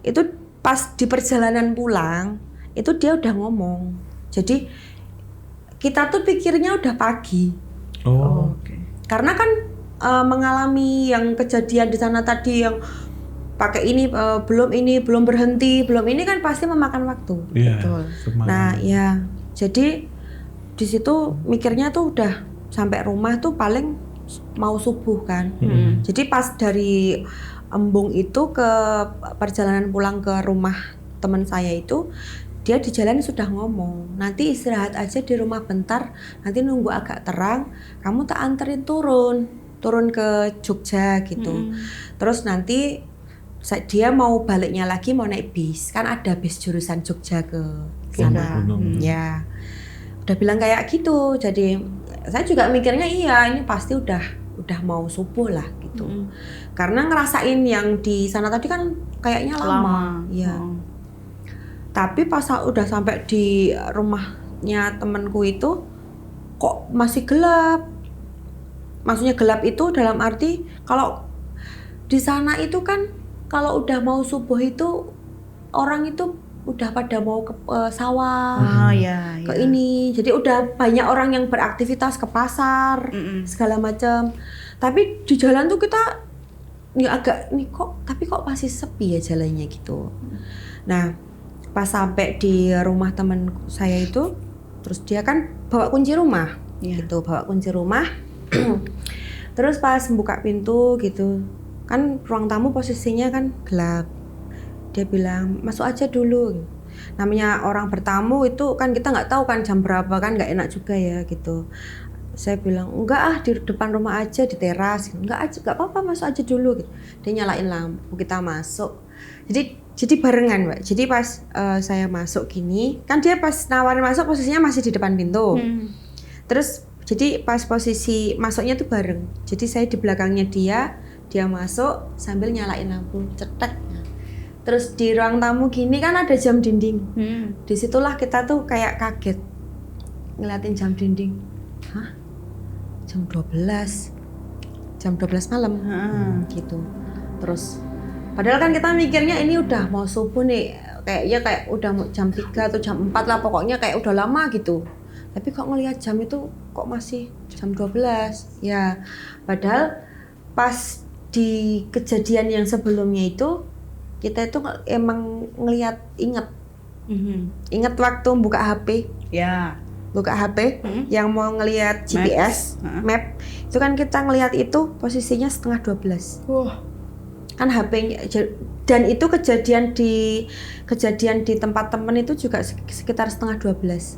itu pas di perjalanan pulang itu dia udah ngomong. Jadi kita tuh pikirnya udah pagi. Oke. Karena kan mengalami yang kejadian di sana tadi yang pakai ini belum berhenti, belum ini kan pasti memakan waktu. Iya. Betul. Nah, ya. Jadi di situ mikirnya tuh udah sampai rumah tuh paling mau subuh kan. Jadi pas dari embung itu ke perjalanan pulang ke rumah teman saya itu, dia di jalan sudah ngomong, nanti istirahat aja di rumah bentar, nanti nunggu agak terang, kamu tak anterin turun ke Jogja gitu. Terus nanti dia mau baliknya lagi mau naik bis, kan ada bis jurusan Jogja ke sana. Ya, udah bilang kayak gitu. Jadi saya juga mikirnya iya ini pasti udah mau subuh lah gitu. Karena ngerasain yang di sana tadi kan kayaknya lama. Iya. Tapi pas udah sampai di rumahnya temenku itu kok masih gelap. Maksudnya gelap itu dalam arti kalau di sana itu kan kalau udah mau subuh itu orang itu udah pada mau ke sawah, ke ini. Jadi udah banyak orang yang beraktivitas ke pasar, segala macam. Tapi di jalan tuh kita ya agak tapi kok masih sepi ya jalannya gitu. Nah, pas sampai di rumah teman saya itu, terus dia kan bawa kunci rumah, gitu, bawa kunci rumah. Terus pas buka pintu gitu, kan ruang tamu posisinya kan gelap. Dia bilang masuk aja dulu. Namanya orang bertamu itu kan kita nggak tahu kan jam berapa kan, nggak enak juga ya gitu. Saya bilang enggak di depan rumah aja di teras. Nggak apa-apa masuk aja dulu. Gitu. Dia nyalain lampu, kita masuk. Jadi barengan Mbak. Jadi pas saya masuk gini, kan dia pas nawarin masuk posisinya masih di depan pintu. Terus jadi pas posisi masuknya tuh bareng. Jadi saya di belakangnya dia masuk sambil nyalain lampu, cetek. Terus di ruang tamu gini kan ada jam dinding. Hmm. Disitulah kita tuh kayak kaget ngeliatin jam dinding. Hah? Jam 12 malam gitu. Terus padahal kan kita mikirnya ini udah mau subuh nih, kayak udah mau jam 3 atau jam 4 lah, pokoknya kayak udah lama gitu. Tapi kok ngelihat jam itu kok masih jam 12 ya. Padahal pas di kejadian yang sebelumnya itu kita itu emang inget waktu buka HP. Ya. Buka HP yang mau ngelihat GPS map itu kan kita ngelihat itu posisinya setengah 12. Wah. Kan HP-nya, dan itu kejadian di tempat temen itu juga sekitar setengah 12.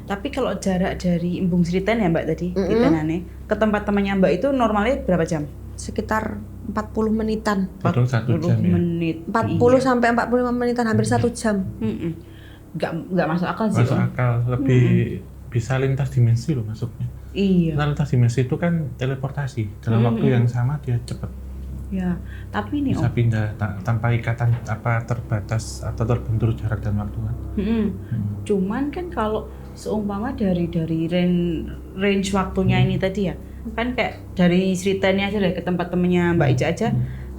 Tapi kalau jarak dari Embung Sriten ya Mbak tadi, Titanane, ke tempat temannya Mbak itu normalnya berapa jam? Sekitar 40 menitan. 1 jam ya. menit. 40 sampai 45 menitan, hampir 1 jam. Nggak masuk akal sih. Masuk akal, lebih bisa lintas dimensi loh masuknya. Iya. Nah, lintas dimensi itu kan teleportasi dalam waktu yang sama, dia cepat. Ya, tapi nih Bisa pindah tanpa ikatan terbatas atau terbentur jarak dan waktu kan. Cuman kan kalau seumpama dari range waktunya ini tadi ya, kan kayak dari Sritennya aja deh ke tempat temennya Mbak Ica aja,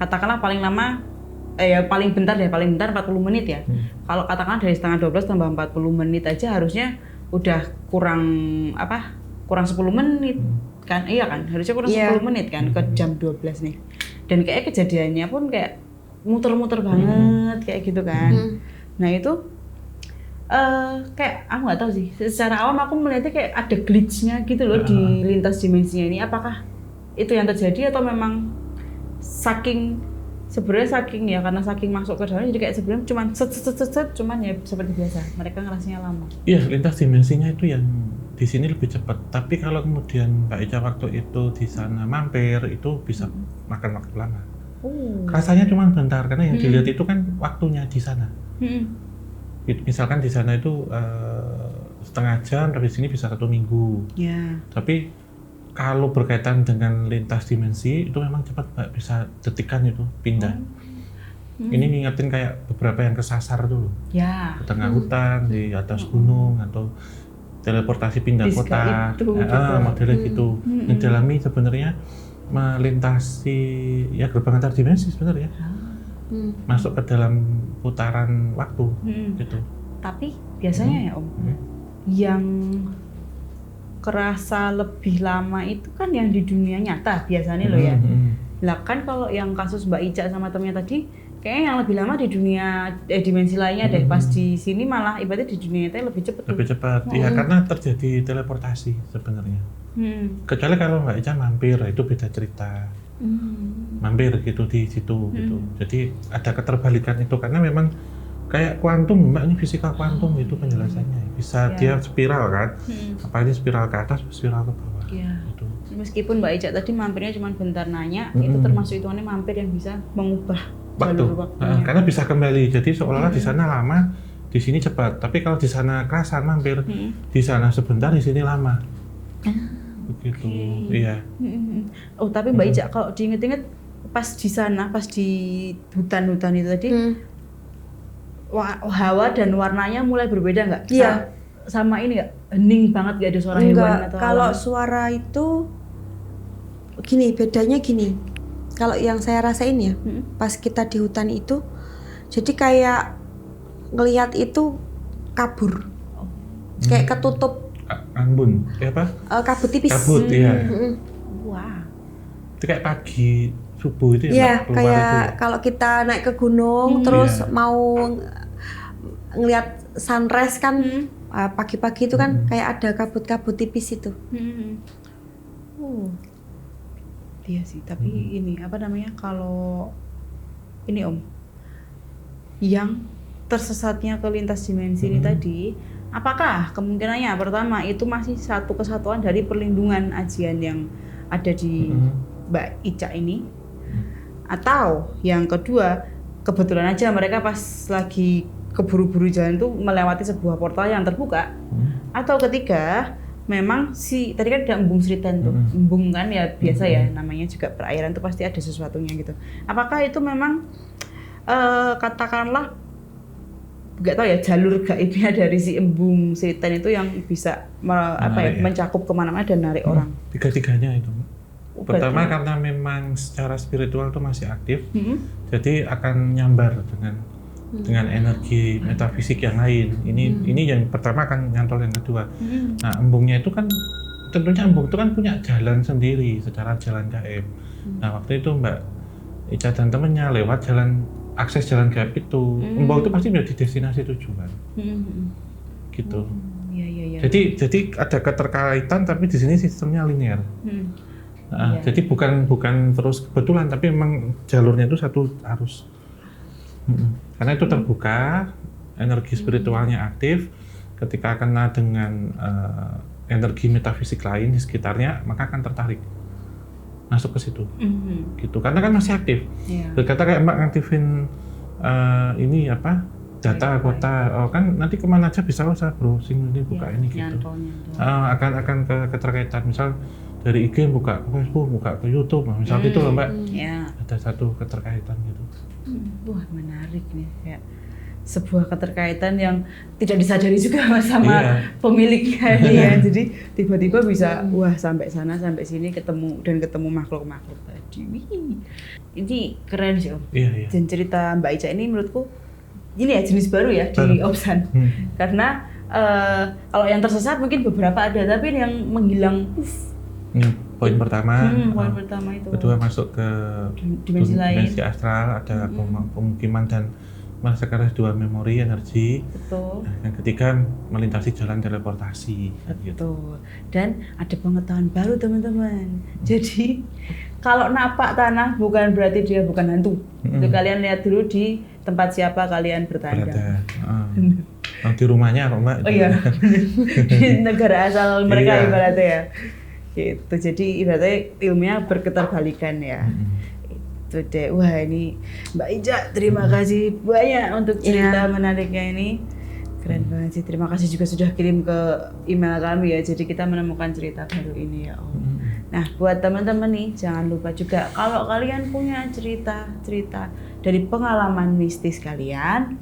katakanlah paling lama paling bentar 40 menit ya. Kalau katakanlah dari setengah 12 tambah 40 menit aja harusnya udah kurang 10 menit kan? Iya kan? Harusnya kurang 10 menit kan ke jam 12 nih. Dan kayak kejadiannya pun kayak muter-muter banget kayak gitu kan. Nah itu kayak aku nggak tahu sih. Secara awam aku melihatnya kayak ada glitch-nya gitu loh di lintas dimensinya ini. Apakah itu yang terjadi atau memang saking ya, karena saking masuk ke dalam jadi kayak sebenarnya cuman set cuman ya seperti biasa mereka ngerasanya lama. Iya, lintas dimensinya itu yang di sini lebih cepat. Tapi kalau kemudian Mbak Ica waktu itu di sana mampir itu bisa makan waktu lama. Rasanya cuma bentar karena yang dilihat itu kan waktunya di sana. Misalkan di sana itu setengah jam, tapi di sini bisa 1 minggu. Ya. Tapi kalau berkaitan dengan lintas dimensi itu memang cepat Mbak, bisa detikan itu pindah. Ini ngingetin kayak beberapa yang kesasar dulu. Ya. Di tengah hutan, di atas gunung atau teleportasi pindah Diska kota. itu Modelnya gitu. Mendalami sebenarnya melintasi ya gerbang antar dimensi sebenarnya. Masuk ke dalam putaran waktu gitu. Tapi biasanya ya Om, yang kerasa lebih lama itu kan yang di dunia nyata biasanya loh ya. Lah kan kalau yang kasus Mbak Ica sama temennya tadi, kayaknya yang lebih lama di dunia dimensi lainnya deh. Pas di sini malah ibaratnya di dunia nyata lebih cepat. Lebih cepat, iya karena terjadi teleportasi sebenarnya. Kecuali kalau Mbak Ica mampir, itu beda cerita. Mampir gitu di situ gitu. Jadi ada keterbalikan itu karena memang kayak kuantum, Mbak, ini fisika kuantum itu penjelasannya. Bisa dia spiral kan, apalagi spiral ke atas, spiral ke bawah. Gitu. Meskipun Mbak Ica tadi mampirnya cuma bentar nanya, itu termasuk hitungannya mampir yang bisa mengubah jalur waktunya. Karena bisa kembali, jadi seolah-olah di sana lama, di sini cepat. Tapi kalau di sana kerasan mampir, di sana sebentar, di sini lama. Begitu, iya. Oh tapi Mbak Ica kalau diinget-inget pas di sana, pas di hutan-hutan itu tadi, hawa dan warnanya mulai berbeda nggak? Iya. Sama ini nggak? Hening banget nggak ada suara hewan atau kalau suara itu gini, bedanya gini. Kalau yang saya rasain ya, pas kita di hutan itu, jadi kayak ngelihat itu kabur, kayak ketutup. Ambun, apa? Kabut tipis. Kabut, iya. Wah. Itu kayak pagi subuh itu ya? Iya, kayak kalau kita naik ke gunung terus mau ngelihat sunrise kan pagi-pagi itu kan kayak ada kabut-kabut tipis itu. Iya sih, tapi ini apa namanya, kalau ini Om, yang tersesatnya ke lintas dimensi ini tadi, apakah kemungkinannya pertama itu masih satu kesatuan dari perlindungan ajian yang ada di Mbak Ica ini, atau yang kedua kebetulan aja mereka pas lagi keburu-buru jalan tuh melewati sebuah portal yang terbuka, atau ketiga memang tadi kan ada embung Sriten tuh, embung kan ya biasa ya namanya juga perairan tuh pasti ada sesuatunya gitu. Apakah itu memang katakanlah nggak tahu ya jalur gaibnya dari si embung setan itu yang bisa mencakup kemana-mana dan narik orang. Tiga-tiganya itu. Pertama Berarti- karena memang secara spiritual itu masih aktif, jadi akan nyambar dengan energi metafisik yang lain. Ini yang pertama akan nyantol yang kedua. Nah, embungnya itu kan tentunya embung itu kan punya jalan sendiri secara jalan gaib. Nah, waktu itu Mbak Ica dan temennya lewat akses jalan gaib itu, embung itu pasti menjadi destinasi tujuan. Gitu. Iya. Jadi ada keterkaitan tapi di sini sistemnya linear. Nah, jadi bukan terus kebetulan tapi memang jalurnya itu satu arus. Karena itu terbuka, energi spiritualnya aktif. Ketika kena dengan energi metafisik lain di sekitarnya, maka akan tertarik masuk ke situ. Gitu. Karena kan masih aktif. Berkata kayak Mbak ngaktifin data kota, kan nanti kemana aja bisa saya browsing ini buka ini gitu. Akan ke keterkaitan, misal dari IG buka ke Facebook, buka ke YouTube, misal gitu loh Mbak. Ada satu keterkaitan gitu. Wah, menarik nih, kayak sebuah keterkaitan yang tidak disadari juga sama pemiliknya ya. Jadi tiba-tiba bisa sampai sana sampai sini ketemu makhluk-makhluk tadi. Ini keren sih Om. Iya. Dan cerita Mbak Ica ini menurutku ini ya jenis baru ya di Opsan. Karena kalau yang tersesat mungkin beberapa ada, tapi yang menghilang Ini poin pertama. Poin pertama itu. Kedua masuk ke dimensi astral, ada pemukiman dan merasakan dua memori energi. Betul. Nah, yang ketiga melintasi jalan teleportasi. Betul. Dan ada pengetahuan baru teman-teman. Jadi kalau napak tanah bukan berarti dia bukan hantu. Itu kalian lihat dulu di tempat siapa kalian bertanda. Di rumahnya kok Mbak. Oh iya. Di negara asal mereka ibaratnya ya. Gitu. Jadi ibaratnya ilmunya berketerbalikan ya. Itu deh. Wah, ini Mbak Ica, terima kasih banyak untuk cerita menariknya ini. Keren banget sih. Terima kasih juga sudah kirim ke email kami ya. Jadi kita menemukan cerita baru ini ya Om. Nah, buat teman-teman nih, jangan lupa juga kalau kalian punya cerita dari pengalaman mistis kalian,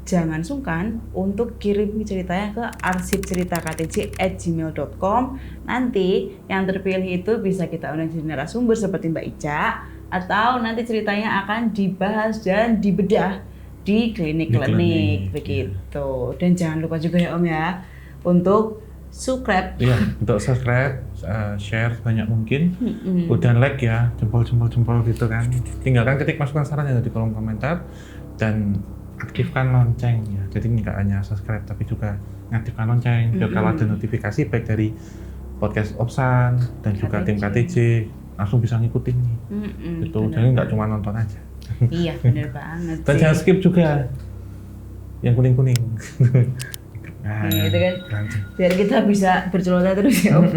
jangan sungkan untuk kirim ceritanya ke arsipcerita.ktj@gmail.com. Nanti yang terpilih itu bisa kita undang jadi narasumber seperti Mbak Ica, atau nanti ceritanya akan dibahas dan dibedah di klinik-klinik begitu. Dan jangan lupa juga ya Om ya untuk subscribe. Iya, untuk subscribe, share banyak mungkin, dan like ya, jempol gitu kan. Tinggalkan ketik masukan saran yang ada di kolom komentar dan aktifkan lonceng ya. Jadi nggak hanya subscribe tapi juga ngaktifkan lonceng biar kalau ada notifikasi baik dari podcast Opsan dan juga tim KTJ langsung bisa ngikutin nih. Gitu. Jadi nggak cuma nonton aja. Iya, benar banget. Dan jangan skip juga yang kuning-kuning. Nah, gitu kan. Biar kita bisa berceloteh terus ya Om.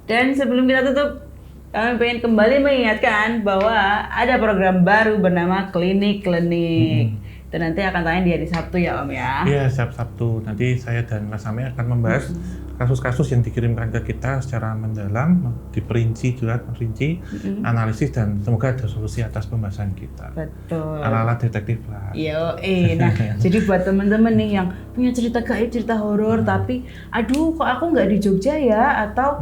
Dan sebelum kita tutup, kami pengen kembali mengingatkan bahwa ada program baru bernama Klinik-Klinik. Itu nanti akan tayang di hari Sabtu ya Om ya. Iya, setiap Sabtu. Nanti saya dan Mas Ame akan membahas kasus-kasus yang dikirimkan ke kita secara mendalam, diperinci, analisis, dan semoga ada solusi atas pembahasan kita. Betul. Ala-ala detektif lah. Nah, jadi buat temen-temen nih yang punya cerita gaib, cerita horor, tapi aduh kok aku nggak di Jogja ya, atau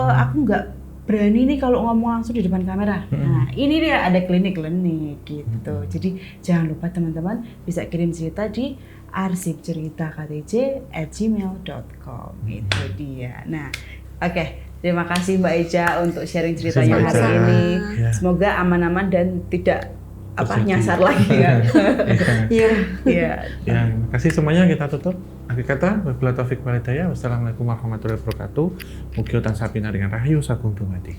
aku nggak berani nih kalau ngomong langsung di depan kamera. Nah, ini dia ada klinik-klinik gitu. Jadi jangan lupa teman-teman bisa kirim cerita di arsipcerita.ktj@gmail.com. Itu dia. Nah, oke. Terima kasih Mbak Ica untuk sharing ceritanya hari ini. Semoga aman-aman dan tidak nyasar lagi ya. Ya, terima kasih semuanya, kita tutup. Akhir kata, wabillahi taufiq wal hidayah. Wassalamualaikum warahmatullahi wabarakatuh. Mugi tansah pinaringan rahayu sagung dumadi.